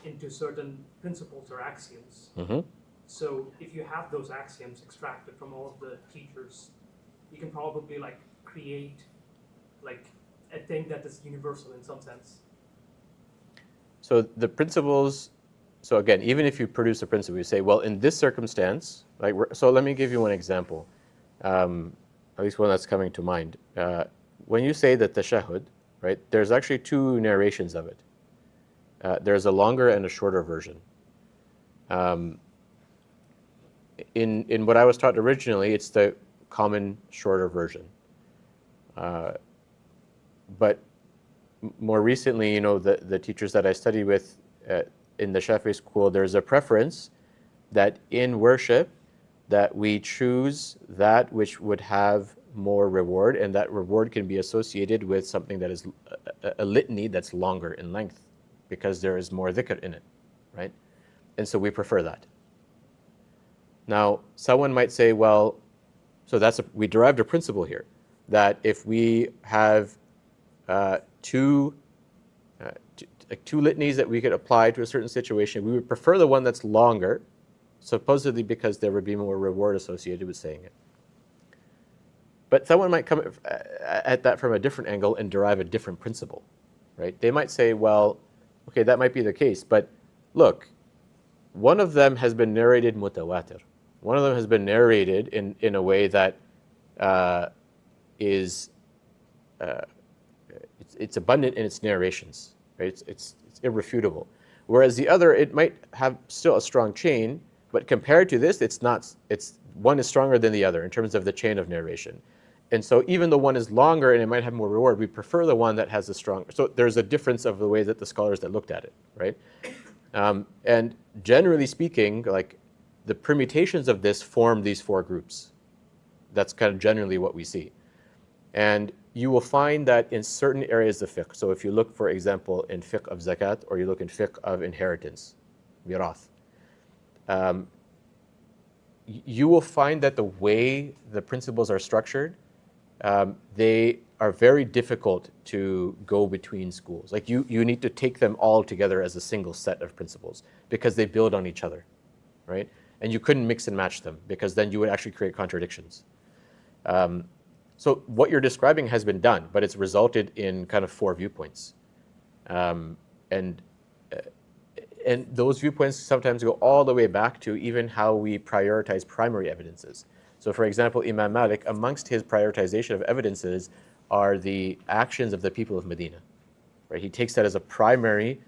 into certain principles or axioms. Mm-hmm. So if you have those axioms extracted from all of the teachers, you can probably like create like a thing that is universal in some sense. So the principles, so again, even if you produce a principle, you say, well, in this circumstance, like, so let me give you one example, at least one that's coming to mind. When you say that tashahhud, right, there's actually two narrations of it. There's a longer and a shorter version. In what I was taught originally, it's the common shorter version. But more recently, the teachers that I study with in the Shafi'i school, there's a preference that in worship, that we choose that which would have more reward, and that reward can be associated with something that is a litany that's longer in length, because there is more dhikr in it, right? And so we prefer that. Now, someone might say, well, so we derived a principle here, that if we have two litanies that we could apply to a certain situation, we would prefer the one that's longer, supposedly because there would be more reward associated with saying it. But someone might come at that from a different angle and derive a different principle, right? They might say, well, okay, that might be the case, but look, one of them has been narrated mutawatir. One of them has been narrated in a way that is it's abundant in its narrations, right? It's irrefutable. Whereas the other, it might have still a strong chain, but compared to this, one is stronger than the other in terms of the chain of narration. And so even though one is longer and it might have more reward, we prefer the one that has a stronger. So there's a difference of the way that the scholars that looked at it, right? And generally speaking, like the permutations of this form these four groups. That's kind of generally what we see. And you will find that in certain areas of fiqh, so if you look, for example, in fiqh of zakat, or you look in fiqh of inheritance, mirath, you will find that the way the principles are structured, they are very difficult to go between schools. Like you need to take them all together as a single set of principles because they build on each other, right? And you couldn't mix and match them because then you would actually create contradictions. So what you're describing has been done, but it's resulted in kind of four viewpoints. And those viewpoints sometimes go all the way back to even how we prioritize primary evidences. So for example, Imam Malik, amongst his prioritization of evidences are the actions of the people of Medina. Right? He takes that as a primary,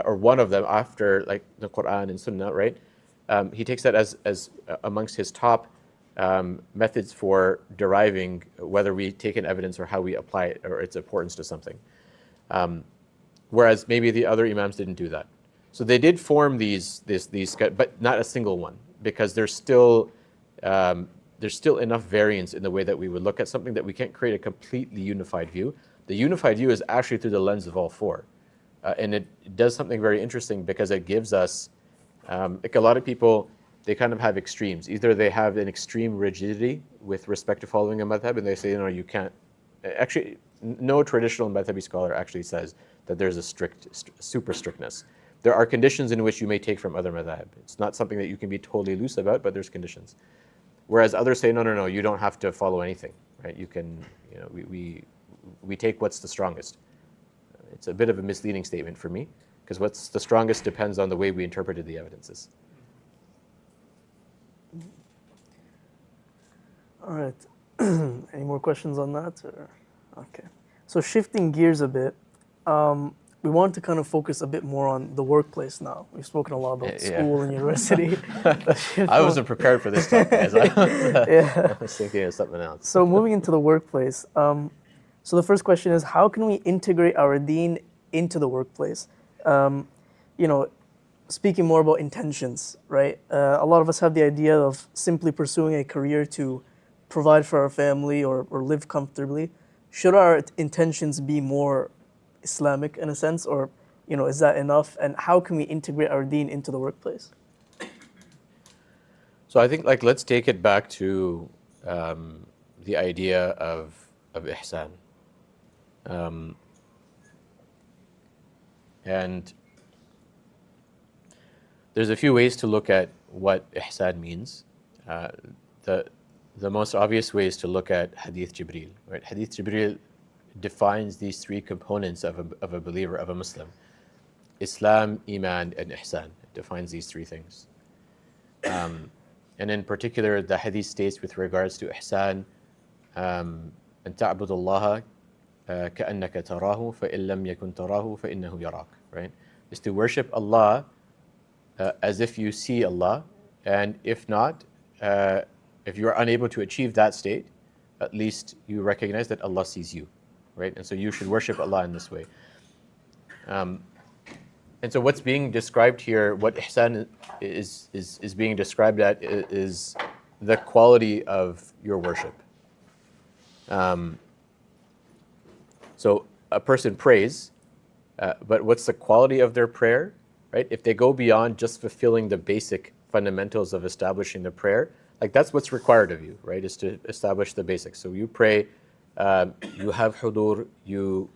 or one of them after like the Quran and Sunnah, right? He takes that as amongst his top methods for deriving whether we take an evidence or how we apply it or its importance to something. Whereas maybe the other Imams didn't do that. So they did form these, but not a single one, because there's still enough variance in the way that we would look at something that we can't create a completely unified view. The unified view is actually through the lens of all four. And it does something very interesting because it gives us, like a lot of people, they kind of have extremes. Either they have an extreme rigidity with respect to following a madhab, and they say, no, you can't. Actually, no traditional madhabi scholar actually says that there's a super strictness. There are conditions in which you may take from other madhab. It's not something that you can be totally loose about, but there's conditions. Whereas others say, no, you don't have to follow anything, right? You can, we take what's the strongest. It's a bit of a misleading statement for me, because what's the strongest depends on the way we interpreted the evidences. All right. Any more questions on that? Or? Okay. So shifting gears a bit, we want to kind of focus a bit more on the workplace now. We've spoken a lot about school and university. I wasn't prepared for this talk, guys. I was thinking of something else. So moving into the workplace, so the first question is, how can we integrate our deen into the workplace? Speaking more about intentions, right? A lot of us have the idea of simply pursuing a career to provide for our family or live comfortably. Should our intentions be more Islamic in a sense, or is that enough? And how can we integrate our deen into the workplace? So I think let's take it back to the idea of ihsan. And there's a few ways to look at what ihsan means. The most obvious way is to look at Hadith Jibreel. Right? Hadith Jibreel defines these three components of a believer, of a Muslim: Islam, Iman, and Ihsan. It defines these three things. And in particular, the Hadith states with regards to Ihsan, أن تعبد الله كأنك تراه فإن لم يكن تراه فإنه يراك. Right? Is to worship Allah as if you see Allah, and if not, if you are unable to achieve that state, at least you recognize that Allah sees you, right? And so you should worship Allah in this way. And so what's being described here, what ihsan is being described at is the quality of your worship. So a person prays, but what's the quality of their prayer, right? If they go beyond just fulfilling the basic fundamentals of establishing the prayer, like that's what's required of you, right? Is to establish the basics. So you pray, you have hudur, you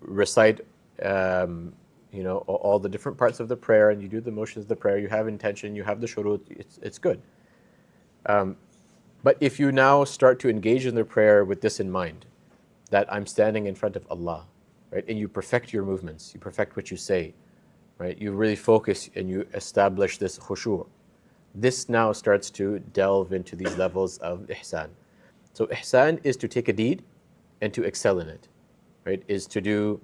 recite, all the different parts of the prayer, and you do the motions of the prayer. You have intention, you have the shurut. It's good. But if you now start to engage in the prayer with this in mind, that I'm standing in front of Allah, right? And you perfect your movements, you perfect what you say, right? You really focus and you establish this khushu'. This now starts to delve into these levels of ihsan. So ihsan is to take a deed and to excel in it, right? Is to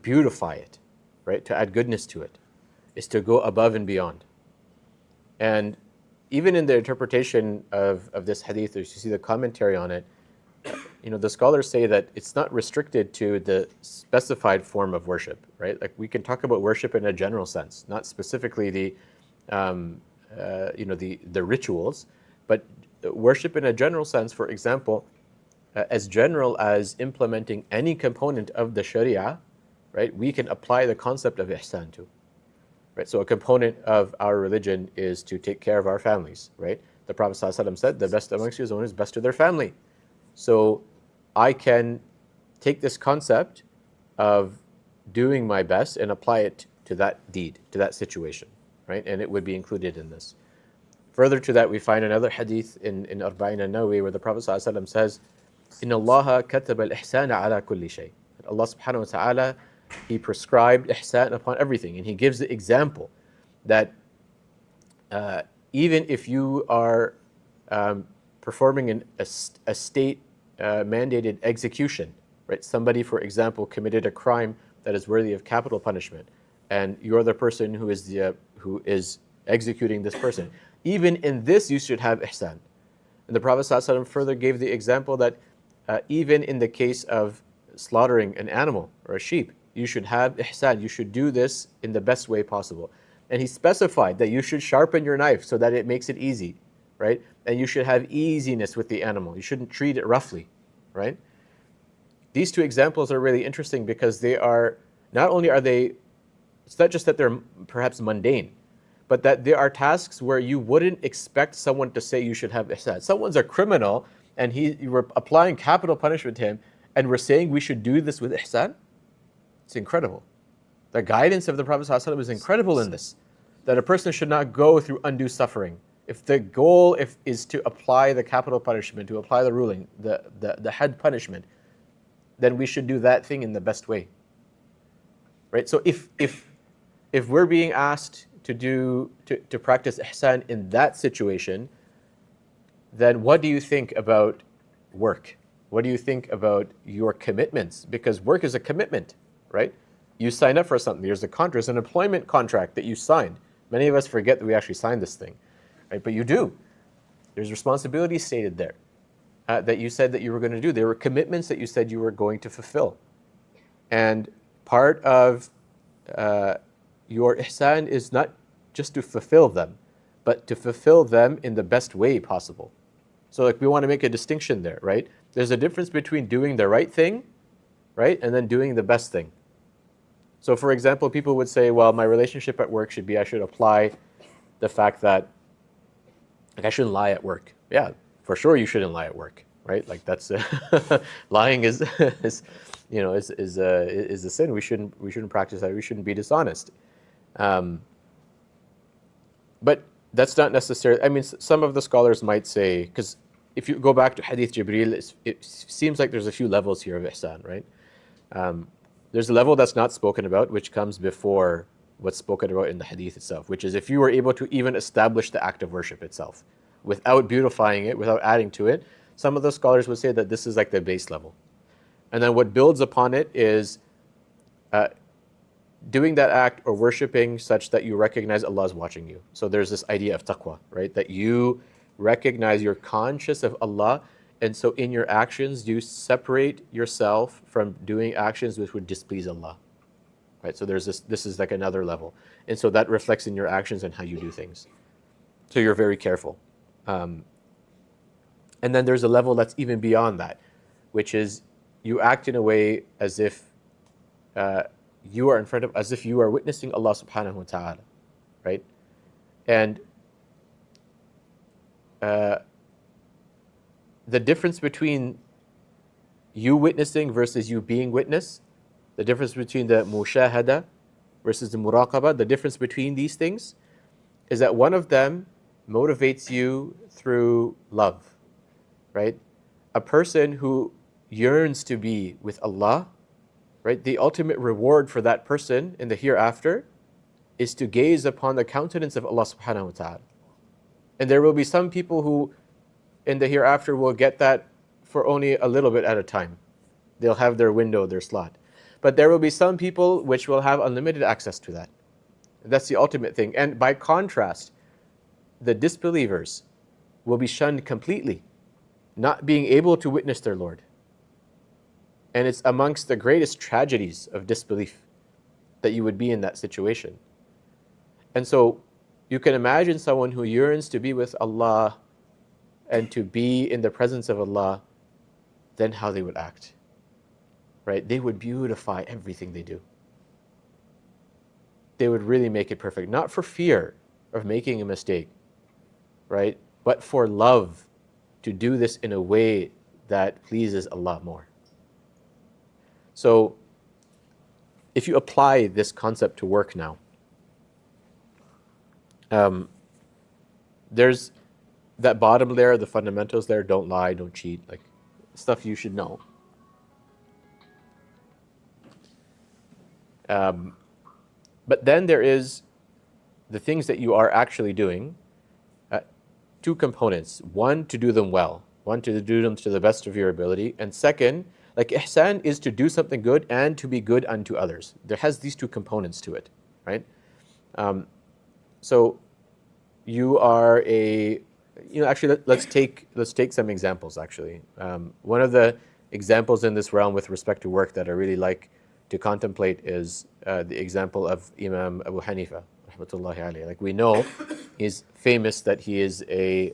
beautify it, right? To add goodness to it, is to go above and beyond. And even in the interpretation of this hadith, as you see the commentary on it, the scholars say that it's not restricted to the specified form of worship, right? Like we can talk about worship in a general sense, not specifically the rituals, but worship in a general sense. For example, as general as implementing any component of the Sharia, right? We can apply the concept of ihsan to, right? So a component of our religion is to take care of our families, right? The Prophet ﷺ said, "The best amongst you is the one who's best to their family." So I can take this concept of doing my best and apply it to that deed, to that situation, right? And it would be included in this. Further to that, we find another hadith in Arba'in an-Nawawi where the Prophet ﷺ says, "Inna Allah kataba al-ihsana ala kulli shay." Allah subhanahu wa ta'ala, He prescribed ihsan upon everything. And He gives the example that even if you are performing a state mandated execution, right? Somebody, for example, committed a crime that is worthy of capital punishment, and you're the person who is executing this person. Even in this, you should have ihsan. And the Prophet ﷺ further gave the example that even in the case of slaughtering an animal or a sheep, you should have ihsan. You should do this in the best way possible. And he specified that you should sharpen your knife so that it makes it easy, right? And you should have easiness with the animal. You shouldn't treat it roughly, right? These two examples are really interesting because they are, not only are they, it's not just that they're perhaps mundane, but that there are tasks where you wouldn't expect someone to say you should have ihsan. Someone's a criminal and you were applying capital punishment to him, and we're saying we should do this with ihsan? It's incredible. The guidance of the Prophet ﷺ is incredible in this, that a person should not go through undue suffering. If the goal is to apply the capital punishment, to apply the ruling, the had punishment, then we should do that thing in the best way. Right? So if we're being asked to practice ihsan in that situation, then what do you think about work? What do you think about your commitments? Because work is a commitment, right? You sign up for something. There's a contract, there's an employment contract that you signed. Many of us forget that we actually signed this thing, right? But you do. There's responsibilities stated there that you said that you were going to do. There were commitments that you said you were going to fulfill. And part of your ihsan is not just to fulfill them, but to fulfill them in the best way possible. So like we want to make a distinction there, right? There's a difference between doing the right thing, right? And then doing the best thing. So for example, people would say, well, my relationship at work should be, I should apply the fact that like I shouldn't lie at work. Yeah, for sure you shouldn't lie at work, right? Like that's lying is a sin. We shouldn't practice that. We shouldn't be dishonest. But that's not necessarily, I mean, some of the scholars might say, because if you go back to Hadith Jibreel, it seems like there's a few levels here of ihsan, right? There's a level that's not spoken about, which comes before what's spoken about in the Hadith itself, which is if you were able to even establish the act of worship itself, without beautifying it, without adding to it. Some of the scholars would say that this is like the base level. And then what builds upon it is doing that act or worshiping such that you recognize Allah is watching you. So there's this idea of taqwa, right? That you recognize, you're conscious of Allah And so in your actions, you separate yourself from doing actions which would displease Allah. Right? So there's this is like another level. And so that reflects in your actions and how you do things. So you're very careful. And then there's a level that's even beyond that, which is you act in a way as if you are in front of, as if you are witnessing Allah subhanahu wa ta'ala, right? And the difference between you witnessing versus you being witnessed, the difference between the mushahada versus the muraqabah, the difference between these things is that one of them motivates you through love, right? A person who yearns to be with Allah, right? The ultimate reward for that person in the hereafter is to gaze upon the countenance of Allah subhanahu wa ta'ala. And there will be some people who in the hereafter will get that for only a little bit at a time. They'll have their window, their slot. But there will be some people which will have unlimited access to that. That's the ultimate thing. And by contrast, the disbelievers will be shunned completely, not being able to witness their Lord. And it's amongst the greatest tragedies of disbelief that you would be in that situation. And so you can imagine someone who yearns to be with Allah and to be in the presence of Allah, then how they would act. Right? They would beautify everything they do. They would really make it perfect, not for fear of making a mistake, right? But for love, to do this in a way that pleases Allah more. So, if you apply this concept to work now, there's that bottom layer, the fundamentals there, don't lie, don't cheat, like stuff you should know. But then there is the things that you are actually doing, two components. One, to do them well. One, to do them to the best of your ability. And second, like ihsan is to do something good and to be good unto others. There has these two components to it, right? So you are actually let's take some examples actually. One of the examples in this realm with respect to work that I really like to contemplate is the example of Imam Abu Hanifa, rahmatullahi alayhi. Like we know, he's famous that he is a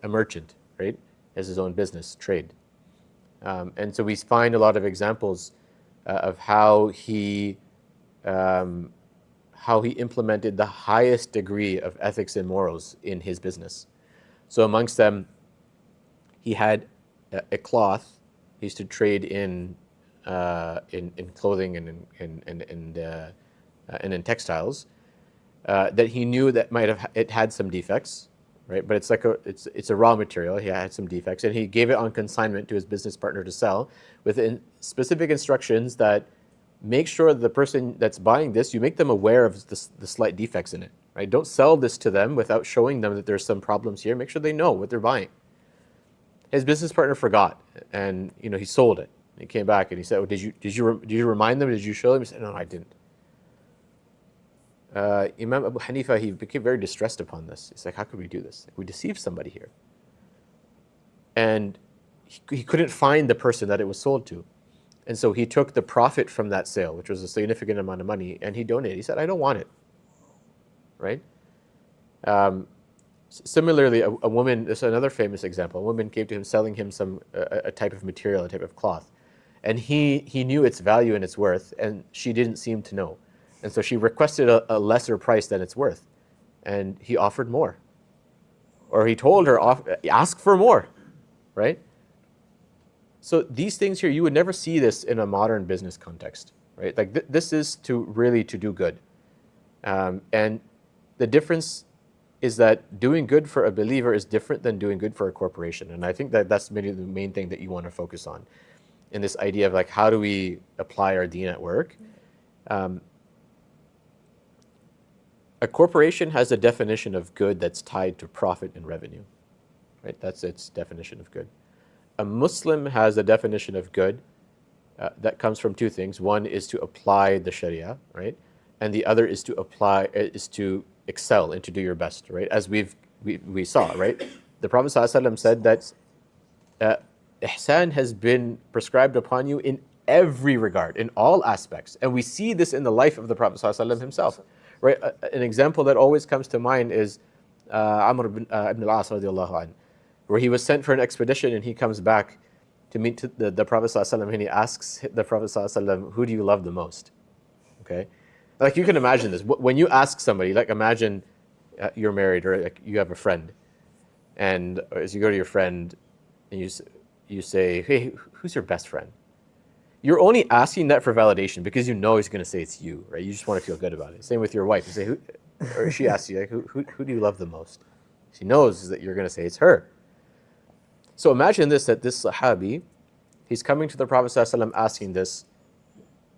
merchant, right? He has his own business, trade. And so we find a lot of examples of how he implemented the highest degree of ethics and morals in his business. So amongst them, he had a cloth. He used to trade in clothing and in textiles that he knew that it had some defects, right? But it's a raw material. He had some defects, and he gave it on consignment to his business partner to sell with specific instructions that make sure that the person that's buying this, you make them aware of the slight defects in it, right? Don't sell this to them without showing them that there's some problems here. Make sure they know what they're buying. His business partner forgot, and he sold it. He came back and he said, "Did you remind them? Did you show them?" He said, "No, I didn't." Imam Abu Hanifa, he became very distressed upon this. He's like, "How could we do this? We deceived somebody here." And he couldn't find the person that it was sold to. And so he took the profit from that sale, which was a significant amount of money, and he donated. He said, "I don't want it." Right? Similarly, a woman, this is another famous example. A woman came to him selling him a type of material, a type of cloth. And he knew its value and its worth, and she didn't seem to know. And so she requested a lesser price than it's worth. And he offered more. Or he told her, ask for more, right? So these things here, you would never see this in a modern business context, right? Like this is to do good. And the difference is that doing good for a believer is different than doing good for a corporation. And I think that's maybe the main thing that you want to focus on in this idea of like, how do we apply our deen at work? A corporation has a definition of good that's tied to profit and revenue, right? That's its definition of good. A Muslim has a definition of good that comes from two things. One is to apply the Sharia, right? And the other is to excel and to do your best, right? As we saw, right? The Prophet ﷺ said that Ihsan has been prescribed upon you in every regard, in all aspects. And we see this in the life of the Prophet ﷺ himself. Right? An example that always comes to mind is Amr ibn al-As radiallahu anh, where he was sent for an expedition and he comes back to meet the Prophet ﷺ, and he asks the Prophet ﷺ, who do you love the most? Okay? Like, you can imagine this. When you ask somebody, like, imagine you're married, or like you have a friend, and as you go to your friend and you say, hey, who's your best friend? You're only asking that for validation because you know he's going to say it's you, right? You just want to feel good about it. Same with your wife. You say, or she asks you, like, who do you love the most? She knows that you're going to say it's her. So imagine this, that this Sahabi, he's coming to the Prophet ﷺ asking this.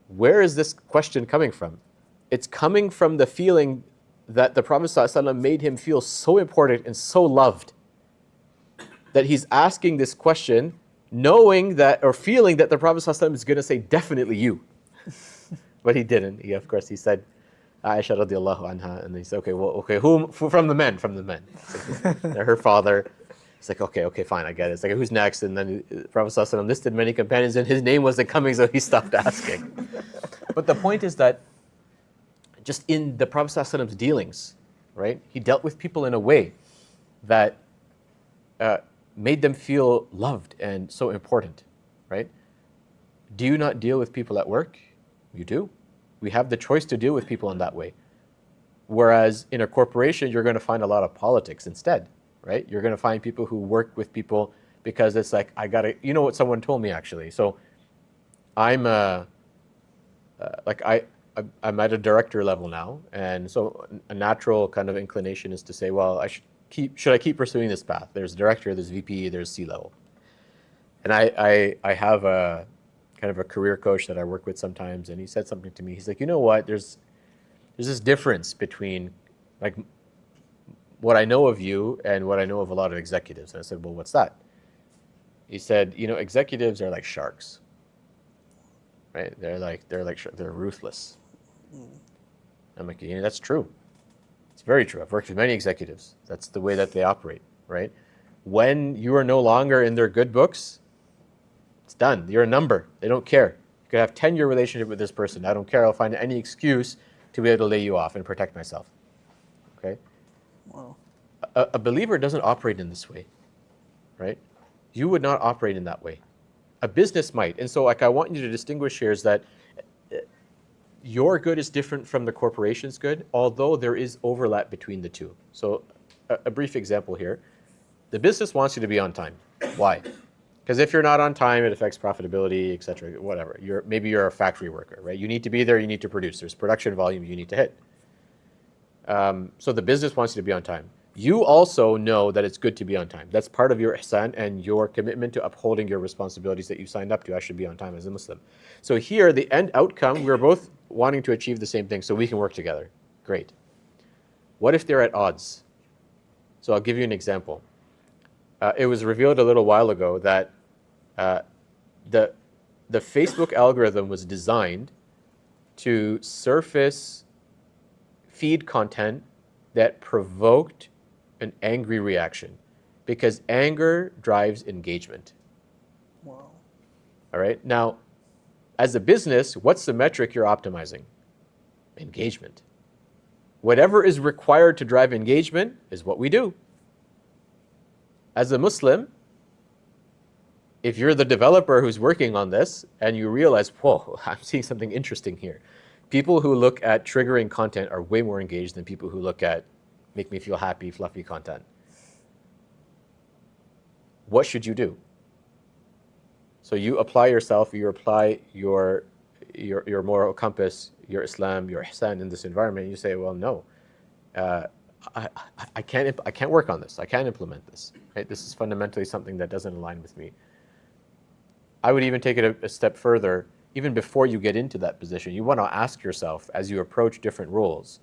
Where is this question coming from? It's coming from the feeling that the Prophet ﷺ made him feel so important and so loved that he's asking this question knowing that, or feeling that the Prophet ﷺ is going to say, definitely you. But he didn't. Of course, he said, Aisha radiallahu anha, and he said, okay, whom? From the men. Like, her father. It's like, okay, fine, I get it. It's like, who's next? And then the Prophet ﷺ listed many companions, and his name wasn't coming, so he stopped asking. But the point is that just in the Prophet ﷺ's dealings, right, he dealt with people in a way that made them feel loved and so important, right? Do you not deal with people at work? You do. We have the choice to deal with people in that way. Whereas in a corporation, you're going to find a lot of politics instead, right? You're going to find people who work with people because it's like, you know what someone told me actually. So I'm I'm at a director level now, and so a natural kind of inclination is to say, well, should I keep pursuing this path? There's director, there's VP, there's C-level. And I have a kind of a career coach that I work with sometimes, and he said something to me. He's like, you know what, there's this difference between like what I know of you and what I know of a lot of executives. And I said, well, what's that? He said, executives are like sharks, right? They're ruthless. I'm like, that's true. It's very true. I've worked with many executives. That's the way that they operate, right? When you are no longer in their good books, it's done. You're a number. They don't care. You could have a 10-year relationship with this person. I don't care. I'll find any excuse to be able to lay you off and protect myself. Okay? Wow. A believer doesn't operate in this way, right? You would not operate in that way. A business might. And so I want you to distinguish here is that your good is different from the corporation's good, although there is overlap between the two. So a brief example here. The business wants you to be on time. Why? Because if you're not on time, it affects profitability, et cetera, whatever. Maybe you're a factory worker, right? You need to be there, you need to produce. There's production volume you need to hit. So the business wants you to be on time. You also know that it's good to be on time. That's part of your ihsan and your commitment to upholding your responsibilities that you signed up to. I should be on time as a Muslim. So here, the end outcome, we're both wanting to achieve the same thing so we can work together. Great. What if they're at odds? So I'll give you an example. It was revealed a little while ago that the Facebook algorithm was designed to surface feed content that provoked an angry reaction, because anger drives engagement. Wow. All right. Now, as a business, what's the metric you're optimizing? Engagement. Whatever is required to drive engagement is what we do. As a Muslim, if you're the developer who's working on this and you realize, whoa, I'm seeing something interesting here. People who look at triggering content are way more engaged than people who look at make me feel happy, fluffy content. What should you do? So you apply yourself, you apply your moral compass, your Islam, your Ihsan in this environment, and you say, well, no, I can't work on this. I can't implement this. Right? This is fundamentally something that doesn't align with me. I would even take it a step further. Even before you get into that position, you want to ask yourself, as you approach different roles,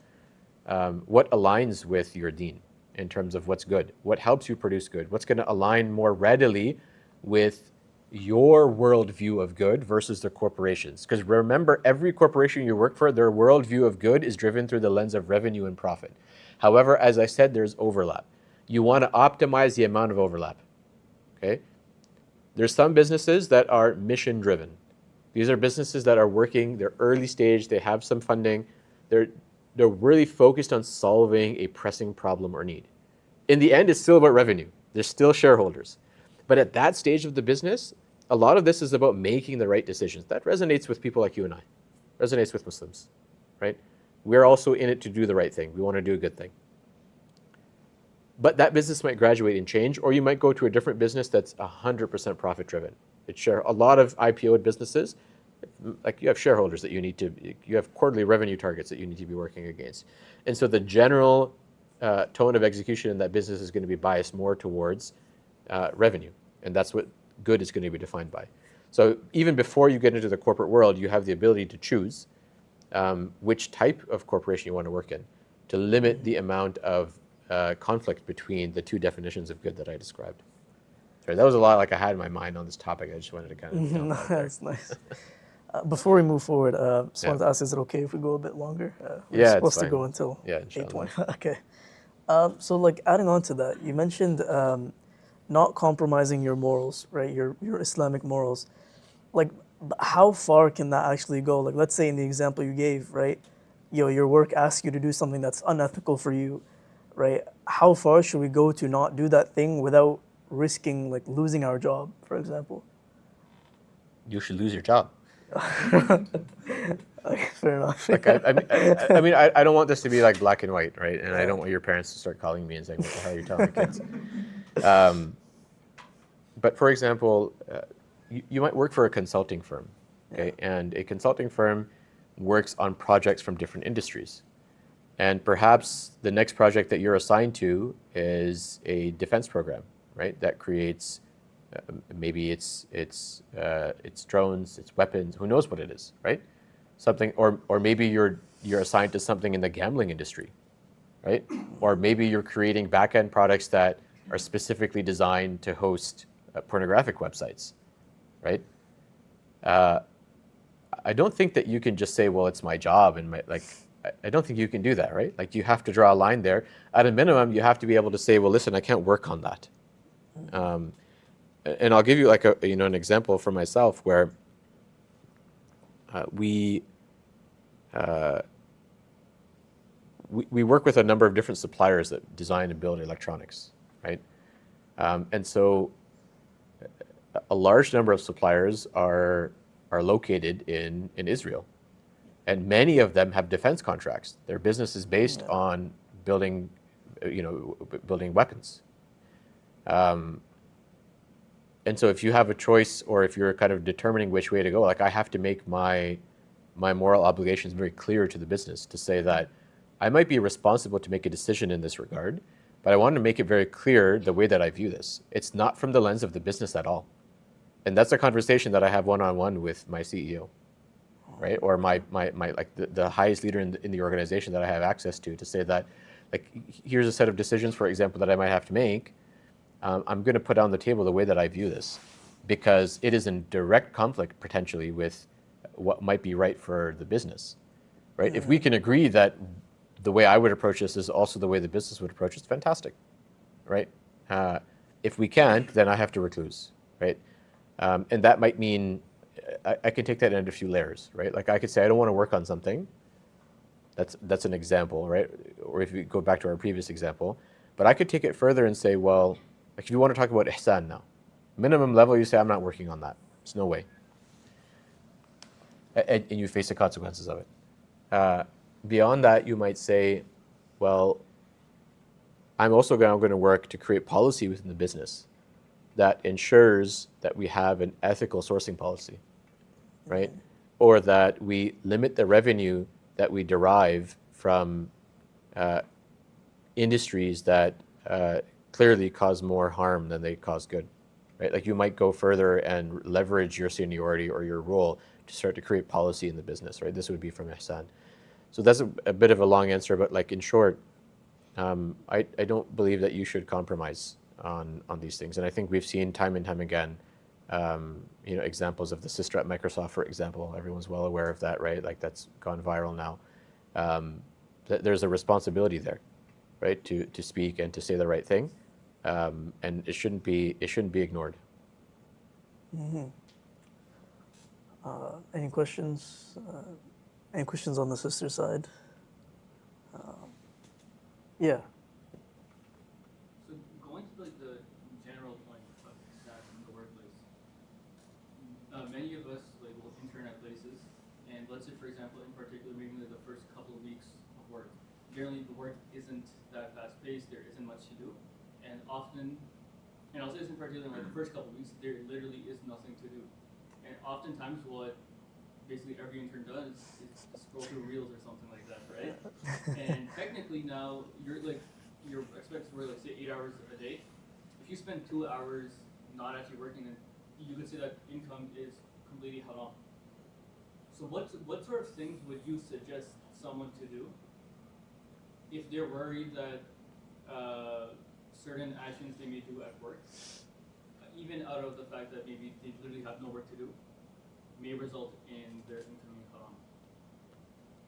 what aligns with your deen in terms of what's good? What helps you produce good? What's going to align more readily with your worldview of good versus the corporations? Because remember, every corporation you work for, their worldview of good is driven through the lens of revenue and profit. However, as I said, there's overlap. You want to optimize the amount of overlap. Okay? There's some businesses that are mission driven. These are businesses that are working, they're early stage, they have some funding, they're really focused on solving a pressing problem or need. In the end, it's still about revenue. They're still shareholders. But at that stage of the business, a lot of this is about making the right decisions. That resonates with people like you and I, resonates with Muslims, right? We're also in it to do the right thing. We want to do a good thing. But that business might graduate and change, or you might go to a different business that's 100% profit driven. A lot of IPO'd businesses, like you have shareholders that you have quarterly revenue targets that you need to be working against. And so the general tone of execution in that business is going to be biased more towards revenue. And that's what good is going to be defined by. So even before you get into the corporate world, you have the ability to choose which type of corporation you want to work in to limit the amount of conflict between the two definitions of good that I described. Sorry, that was a lot like I had in my mind on this topic. I just wanted to kind of dump out there. That's nice. Before we move forward, just Yeah. wanted to ask, is it okay if we go a bit longer? We're Yeah, it's supposed to fine. go until Yeah, inshallah. 8:20. Okay. So like adding on to that, you mentioned not compromising your morals, right? Your Islamic morals. Like, how far can that actually go? Like, let's say in the example you gave, right? Your work asks you to do something that's unethical for you, right? How far should we go to not do that thing without risking like losing our job, for example? You should lose your job. Okay, fair enough. Like I don't want this to be like black and white, right? And I don't want your parents to start calling me and saying, "What the hell are you telling the kids?" But for example, you might work for a consulting firm, okay? And a consulting firm works on projects from different industries. And perhaps the next project that you're assigned to is a defense program, right? That creates maybe it's drones, it's weapons, who knows what it is, right? Something, or maybe you're assigned to something in the gambling industry, right? Or maybe you're creating back-end products that are specifically designed to host pornographic websites, right? I don't think that you can just say, well, it's my job, and I don't think you can do that, right? Like you have to draw a line there. At a minimum, you have to be able to say, well, listen, I can't work on that. And I'll give you like an example for myself where we work with a number of different suppliers that design and build electronics, right? And so a large number of suppliers are located in Israel. And many of them have defense contracts. Their business is based on building weapons. And so if you have a choice, or if you're kind of determining which way to go, like I have to make my moral obligations very clear to the business to say that I might be responsible to make a decision in this regard, but I want to make it very clear the way that I view this. It's not from the lens of the business at all. And that's a conversation that I have one-on-one with my CEO, right? Or my like the highest leader in the organization that I have access to say that, like, here's a set of decisions, for example, that I might have to make. I'm going to put on the table the way that I view this, because it is in direct conflict potentially with what might be right for the business, right? If we can agree that the way I would approach this is also the way the business would approach it, it's fantastic, right? If we can't, then I have to recluse, right? And that might mean I can take that into a few layers, right? Like I could say I don't want to work on something. That's an example, right? Or if you go back to our previous example, but I could take it further and say, well, like if you want to talk about Ihsan now, minimum level, you say I'm not working on that. There's no way. And you face the consequences of it. Beyond that, you might say, well, I'm also going to work to create policy within the business that ensures that we have an ethical sourcing policy, right? Or that we limit the revenue that we derive from industries that clearly cause more harm than they cause good, right? Like you might go further and leverage your seniority or your role to start to create policy in the business, right? This would be from Ihsan. So that's a bit of a long answer, but like in short, I don't believe that you should compromise on these things. And I think we've seen time and time again, examples of the sister at Microsoft, for example. Everyone's well aware of that, right? Like that's gone viral now. There's a responsibility there, right? To speak and to say the right thing, and it shouldn't be ignored. Any questions? Any questions on the sister side? Yeah. So going to like the general point of that in the workplace, many of us like will intern at places, and let's say for example, in particular, maybe like the first couple of weeks of work, generally the work isn't that fast paced. There isn't much to do, and often, and I'll say this in particular, like the first couple of weeks, there literally is nothing to do, and oftentimes what basically every intern does is scroll through reels or something like that, right? And technically now you're expected to work like say 8 hours a day. If you spend 2 hours not actually working, then you could say that income is completely haram. So what sort of things would you suggest someone to do if they're worried that certain actions they may do at work, even out of the fact that maybe they literally have no work to do, may result in their income being haram?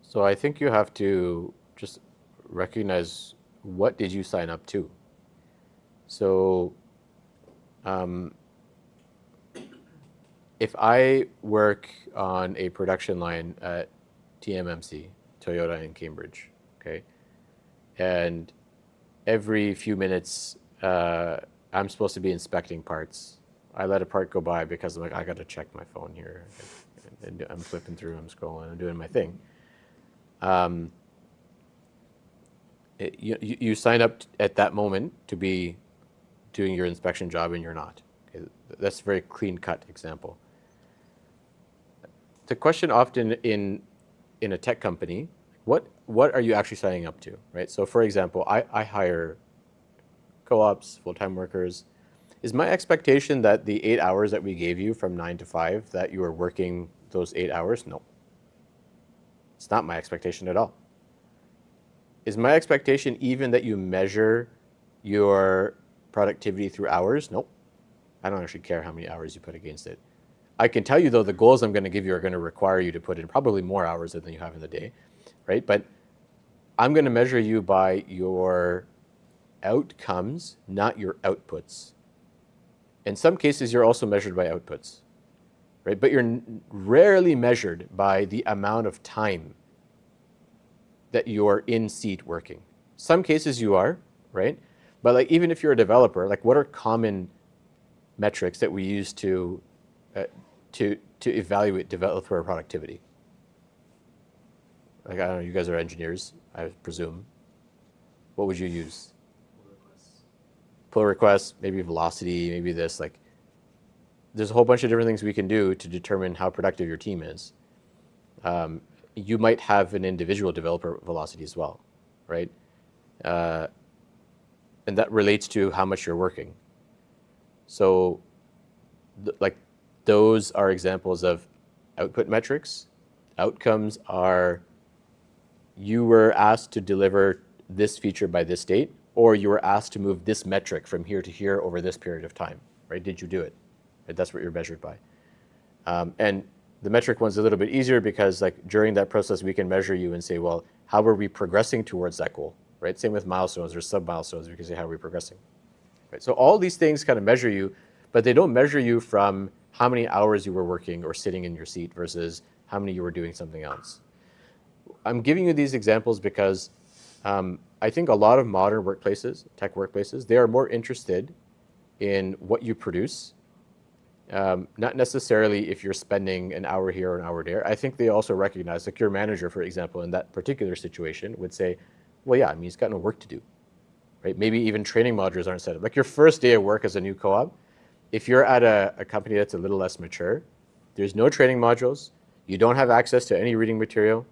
So I think you have to just recognize, what did you sign up to? So if I work on a production line at TMMC, Toyota in Cambridge, okay, and every few minutes I'm supposed to be inspecting parts. I let a part go by because I'm like, I got to check my phone here. And I'm flipping through, I'm scrolling, I'm doing my thing. You sign up at that moment to be doing your inspection job, and you're not. Okay? That's a very clean-cut example. The question often in a tech company, what are you actually signing up to, right? So for example, I hire co-ops, full-time workers. Is my expectation that the 8 hours that we gave you from 9 to 5, that you are working those 8 hours? No. It's not my expectation at all. Is my expectation even that you measure your productivity through hours? Nope. I don't actually care how many hours you put against it. I can tell you though, the goals I'm going to give you are going to require you to put in probably more hours than you have in the day, right? But I'm going to measure you by your outcomes, not your outputs. In some cases, you're also measured by outputs, right? But you're rarely measured by the amount of time that you're in seat working. Some cases you are, right? But like, even if you're a developer, like, what are common metrics that we use to evaluate developer productivity? Like, I don't know, you guys are engineers, I presume. What would you use? Pull requests, maybe velocity, maybe this. Like, there's a whole bunch of different things we can do to determine how productive your team is. You might have an individual developer velocity as well, right? And that relates to how much you're working. So, like, those are examples of output metrics. Outcomes are, you were asked to deliver this feature by this date, or you were asked to move this metric from here to here over this period of time, right? Did you do it? Right? That's what you're measured by. And the metric one's a little bit easier because, like, during that process, we can measure you and say, well, how are we progressing towards that goal, right? Same with milestones or sub-milestones. We can say, how are we progressing? Right? So all these things kind of measure you, but they don't measure you from how many hours you were working or sitting in your seat versus how many you were doing something else. I'm giving you these examples because I think a lot of modern workplaces, tech workplaces, they are more interested in what you produce, not necessarily if you're spending an hour here or an hour there. I think they also recognize, like, your manager, for example, in that particular situation would say, well, yeah, I mean, he's got no work to do, right? Maybe even training modules aren't set up. Like, your first day of work as a new co-op, if you're at a company that's a little less mature, there's no training modules, you don't have access to any reading material,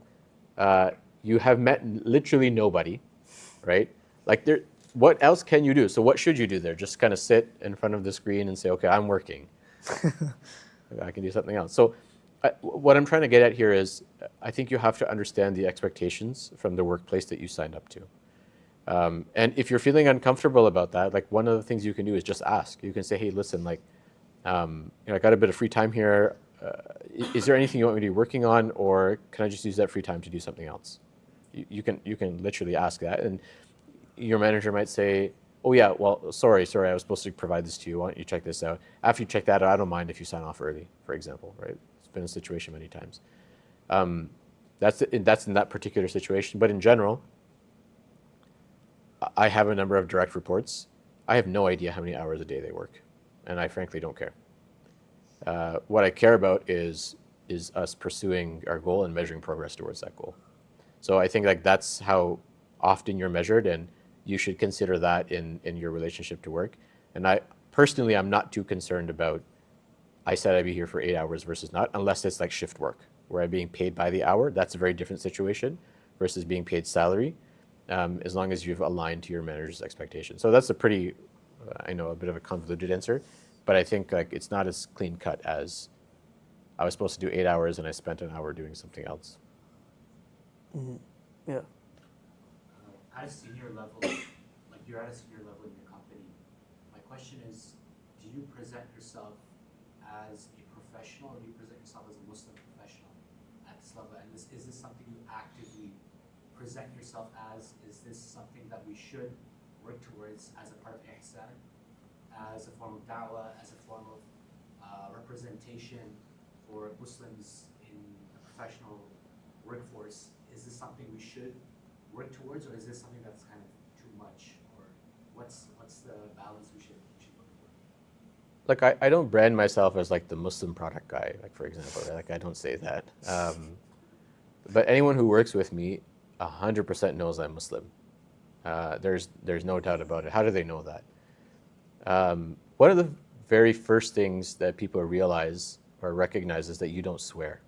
you have met literally nobody, right? Like, what else can you do? So what should you do there? Just kind of sit in front of the screen and say, okay, I'm working. I can do something else. So what I'm trying to get at here is, I think you have to understand the expectations from the workplace that you signed up to. And if you're feeling uncomfortable about that, like, one of the things you can do is just ask. You can say, hey, listen, like, I got a bit of free time here. Is there anything you want me to be working on, or can I just use that free time to do something else? You can literally ask that, and your manager might say, oh yeah, well, sorry, I was supposed to provide this to you. Why don't you check this out? After you check that out, I don't mind if you sign off early, for example, right? It's been a situation many times. That's in that particular situation. But in general, I have a number of direct reports. I have no idea how many hours a day they work, and I frankly don't care. What I care about is us pursuing our goal and measuring progress towards that goal. So I think like that's how often you're measured, and you should consider that in your relationship to work. And I personally, I'm not too concerned about, I said I'd be here for 8 hours versus not, unless it's like shift work, where I'm being paid by the hour. That's a very different situation versus being paid salary, as long as you've aligned to your manager's expectations. So that's a pretty, I know, a bit of a convoluted answer, but I think like it's not as clean cut as I was supposed to do 8 hours and I spent an hour doing something else. Yeah. At a senior level, like you're at a senior level in your company, my question is, do you present yourself as a professional, or do you present yourself as a Muslim professional at this level? And is this something you actively present yourself as? Is this something that we should work towards as a part of Ihsan, as a form of da'wah, as a form of representation for Muslims in the professional workforce? Is this something we should work towards, or is this something that's kind of too much, or what's the balance we should look for? Like I don't brand myself as like the Muslim product guy, like for example, right? Like I don't say that. But anyone who works with me 100% knows I'm Muslim. There's no doubt about it. How do they know that? One of the very first things that people realize or recognize is that you don't swear.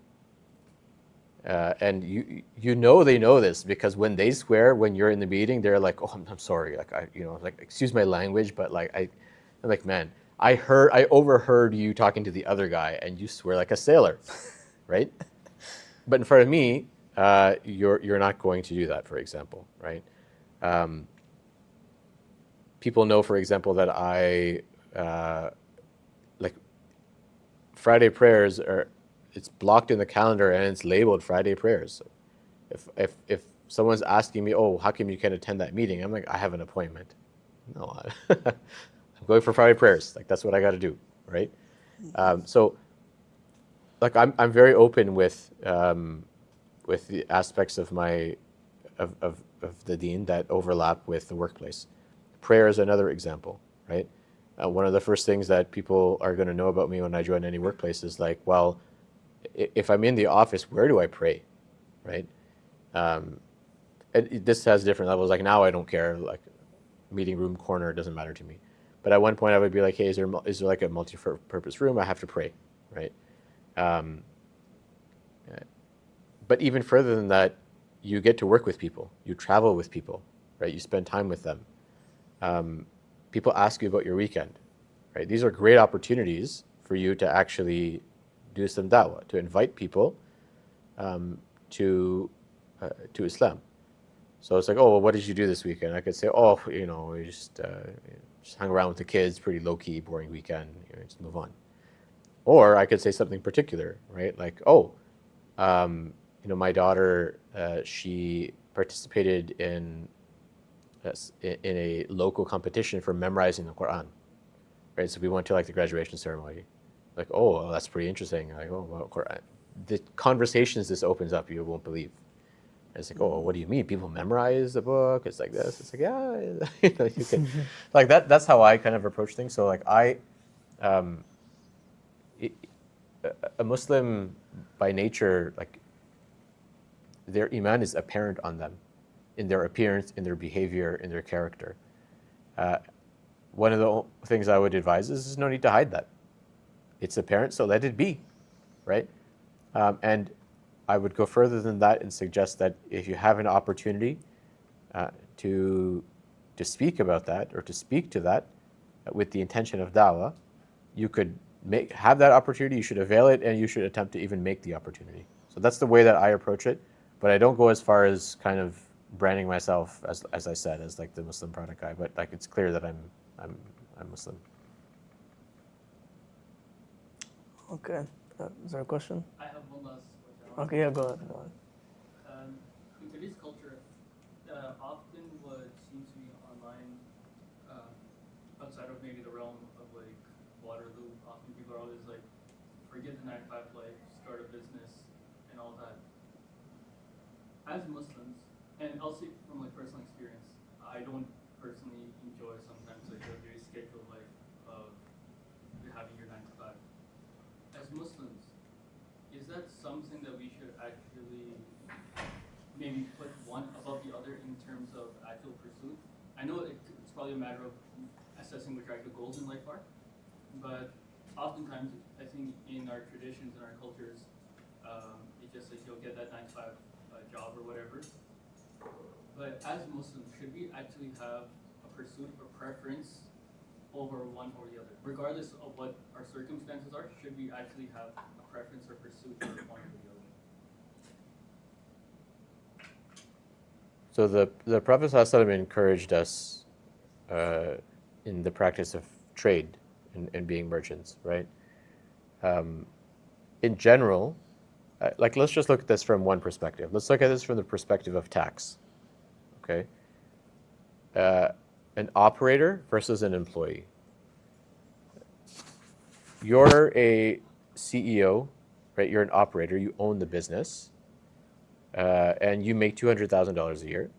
And you know they know this, because when they swear when you're in the meeting, they're like, oh, I'm sorry, like like excuse my language, but like I'm like, man, I overheard you talking to the other guy and you swear like a sailor, right? But in front of me, you're not going to do that, for example, right? People know, for example, that I like Friday prayers are, it's blocked in the calendar and it's labeled Friday prayers. So if someone's asking me, oh, how come you can't attend that meeting? I'm like, I have an appointment. No, I'm going for Friday prayers. Like that's what I got to do, right? So, like I'm very open with the aspects of my of the Deen that overlap with the workplace. Prayer is another example, right? One of the first things that people are going to know about me when I join any workplace is like, well, if I'm in the office, where do I pray, right? And this has different levels. Like now I don't care, like meeting room, corner, it doesn't matter to me. But at one point I would be like, hey, is there like a multi-purpose room? I have to pray, right? But even further than that, you get to work with people, you travel with people, right? You spend time with them. People ask you about your weekend, right? These are great opportunities for you to actually do some da'wah, to invite people to Islam. So it's like, oh, well, what did you do this weekend? I could say, oh, we just hung around with the kids, pretty low-key, boring weekend, just move on. Or I could say something particular, right? Like, oh, my daughter, she participated in a local competition for memorizing the Quran, right? So we went to like the graduation ceremony. Like, oh, well, that's pretty interesting. Like, oh, well, Quran. The conversations this opens up, you won't believe. And it's like, oh, what do you mean? People memorize the book? It's like this. It's like, yeah, you can, like that. That's how I kind of approach things. So like a Muslim by nature, like their iman is apparent on them, in their appearance, in their behavior, in their character. One of the things I would advise is there's no need to hide that. It's apparent, so let it be, right? And I would go further than that and suggest that if you have an opportunity to speak about that or to speak to that with the intention of da'wah, you could have that opportunity, you should avail it, and you should attempt to even make the opportunity. So that's the way that I approach it, but I don't go as far as kind of branding myself, as I said, as like the Muslim product guy, but like it's clear that I'm Muslim. Okay. Is there a question? I have one last question. Okay, yeah, go ahead. In today's culture, often what seems to be online outside of maybe the realm of like Waterloo, often people are always like, forget the 9 to 5 life, start a business and all that. As Muslims, and I'll say from like personal experience, I don't personally enjoy sometimes like a very scheduled life of having your 9 to 5. As Muslims, is that something that we should actually maybe put one above the other in terms of actual pursuit? I know it's probably a matter of assessing what your actual goals in life are, but oftentimes I think in our traditions and our cultures, it's just like you'll get that 9 to 5 job or whatever. But as Muslims, should we actually have a pursuit or preference over one or the other? Regardless of what our circumstances are, should we actually have a preference or pursuit over one or the other? So the Prophet ﷺ encouraged us in the practice of trade and being merchants, right? In general, like let's just look at this from one perspective. Let's look at this from the perspective of tax, okay? An operator versus an employee. You're a CEO, right? You're an operator, you own the business, and you make $200,000 a year,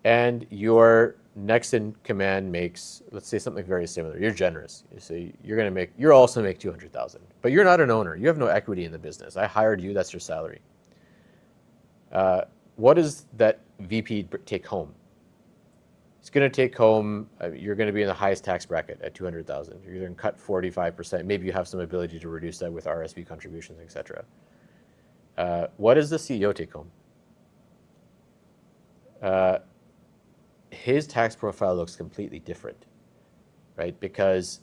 and your next in command makes, let's say, something very similar. You're generous. You say you're also make 200,000, but you're not an owner. You have no equity in the business. I hired you. That's your salary. What does that VP take home? It's going to take home. You're going to be in the highest tax bracket at 200,000. You're going to cut 45%. Maybe you have some ability to reduce that with RSP contributions, etc. What does the CEO take home? His tax profile looks completely different, right? Because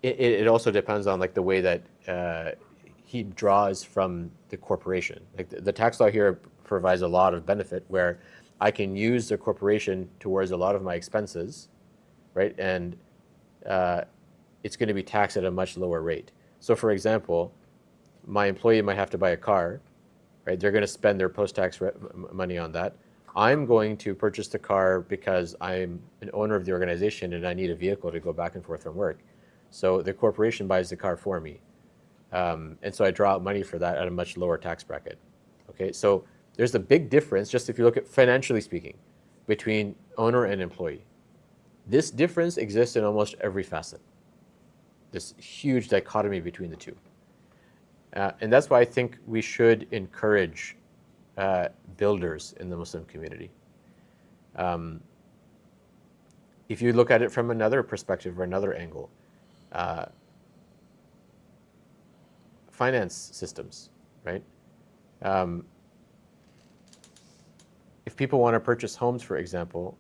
it also depends on like the way that he draws from the corporation. Like the tax law here provides a lot of benefit where I can use the corporation towards a lot of my expenses, right? And it's going to be taxed at a much lower rate. So for example, my employee might have to buy a car, right? They're going to spend their post-tax money on that. I'm going to purchase the car because I'm an owner of the organization and I need a vehicle to go back and forth from work. So the corporation buys the car for me. And so I draw out money for that at a much lower tax bracket. Okay, so there's a big difference, just if you look at financially speaking, between owner and employee. This difference exists in almost every facet. This huge dichotomy between the two. And that's why I think we should encourage builders in the Muslim community. If you look at it from another perspective or another angle, finance systems, right? If people want to purchase homes, for example,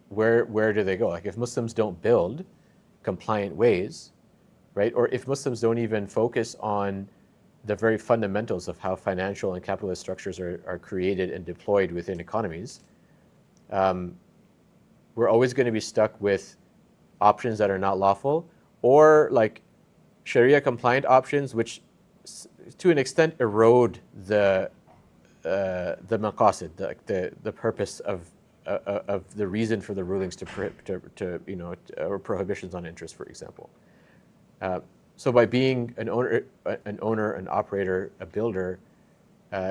where do they go? Like if Muslims don't build compliant ways, right? Or if Muslims don't even focus on the very fundamentals of how financial and capitalist structures are created and deployed within economies, we're always going to be stuck with options that are not lawful, or like Sharia compliant options, which to an extent erode the maqasid, the purpose of the reason for the rulings or prohibitions on interest, for example. So by being an owner, an operator, a builder,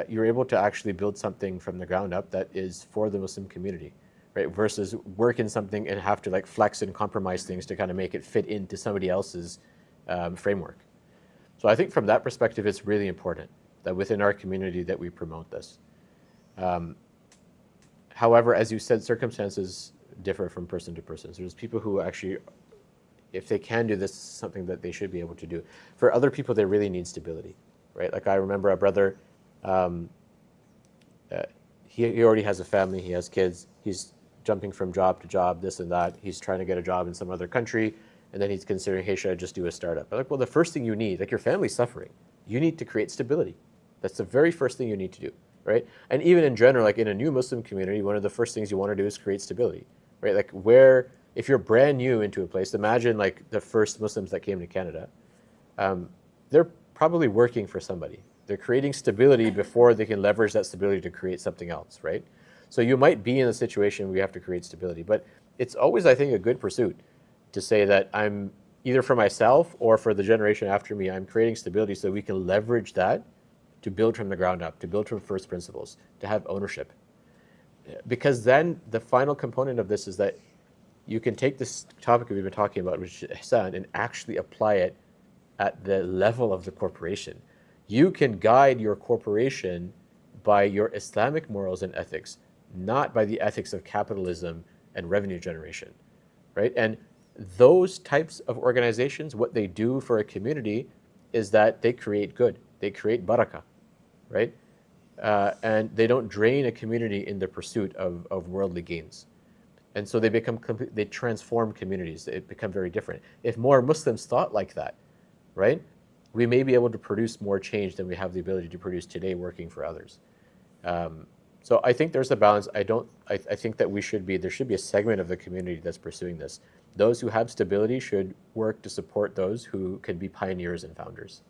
you're able to actually build something from the ground up that is for the Muslim community, right? Versus work in something and have to like flex and compromise things to kind of make it fit into somebody else's framework. So I think from that perspective, it's really important that within our community that we promote this. However, as you said, circumstances differ from person to person. So there's people who actually, if they can do this, something that they should be able to do. For other people, they really need stability, right? Like I remember a brother, he already has a family, he has kids, he's jumping from job to job, this and that. He's trying to get a job in some other country, and then he's considering, hey, should I just do a startup? I'm like, well, the first thing you need, like your family's suffering, you need to create stability. That's the very first thing you need to do, right? And even in general, like in a new Muslim community, one of the first things you want to do is create stability, right? Like if you're brand new into a place, imagine like the first Muslims that came to Canada, they're probably working for somebody. They're creating stability before they can leverage that stability to create something else, right? So you might be in a situation where you have to create stability, but it's always, I think, a good pursuit to say that I'm either for myself or for the generation after me, I'm creating stability so we can leverage that to build from the ground up, to build from first principles, to have ownership. Because then the final component of this is that you can take this topic we've been talking about, which is Ihsan, and actually apply it at the level of the corporation. You can guide your corporation by your Islamic morals and ethics, not by the ethics of capitalism and revenue generation, right? And those types of organizations, what they do for a community is that they create good, they create barakah, right? And they don't drain a community in the pursuit of worldly gains. And so they transform communities. They become very different. If more Muslims thought like that, right, we may be able to produce more change than we have the ability to produce today working for others. So I think there's a balance. I think that there should be a segment of the community that's pursuing this. Those who have stability should work to support those who can be pioneers and founders.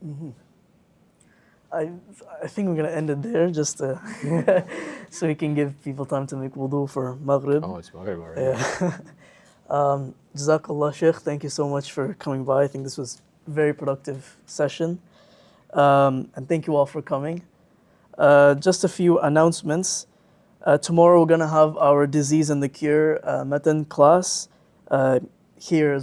Mm-hmm. I think we're gonna end it there, just so we can give people time to make wudu for Maghrib. Oh, it's Maghrib already. Yeah. Jazakallah, Sheikh. Thank you so much for coming by. I think this was a very productive session. And thank you all for coming. Just a few announcements. Tomorrow we're gonna have our disease and the cure matan class here.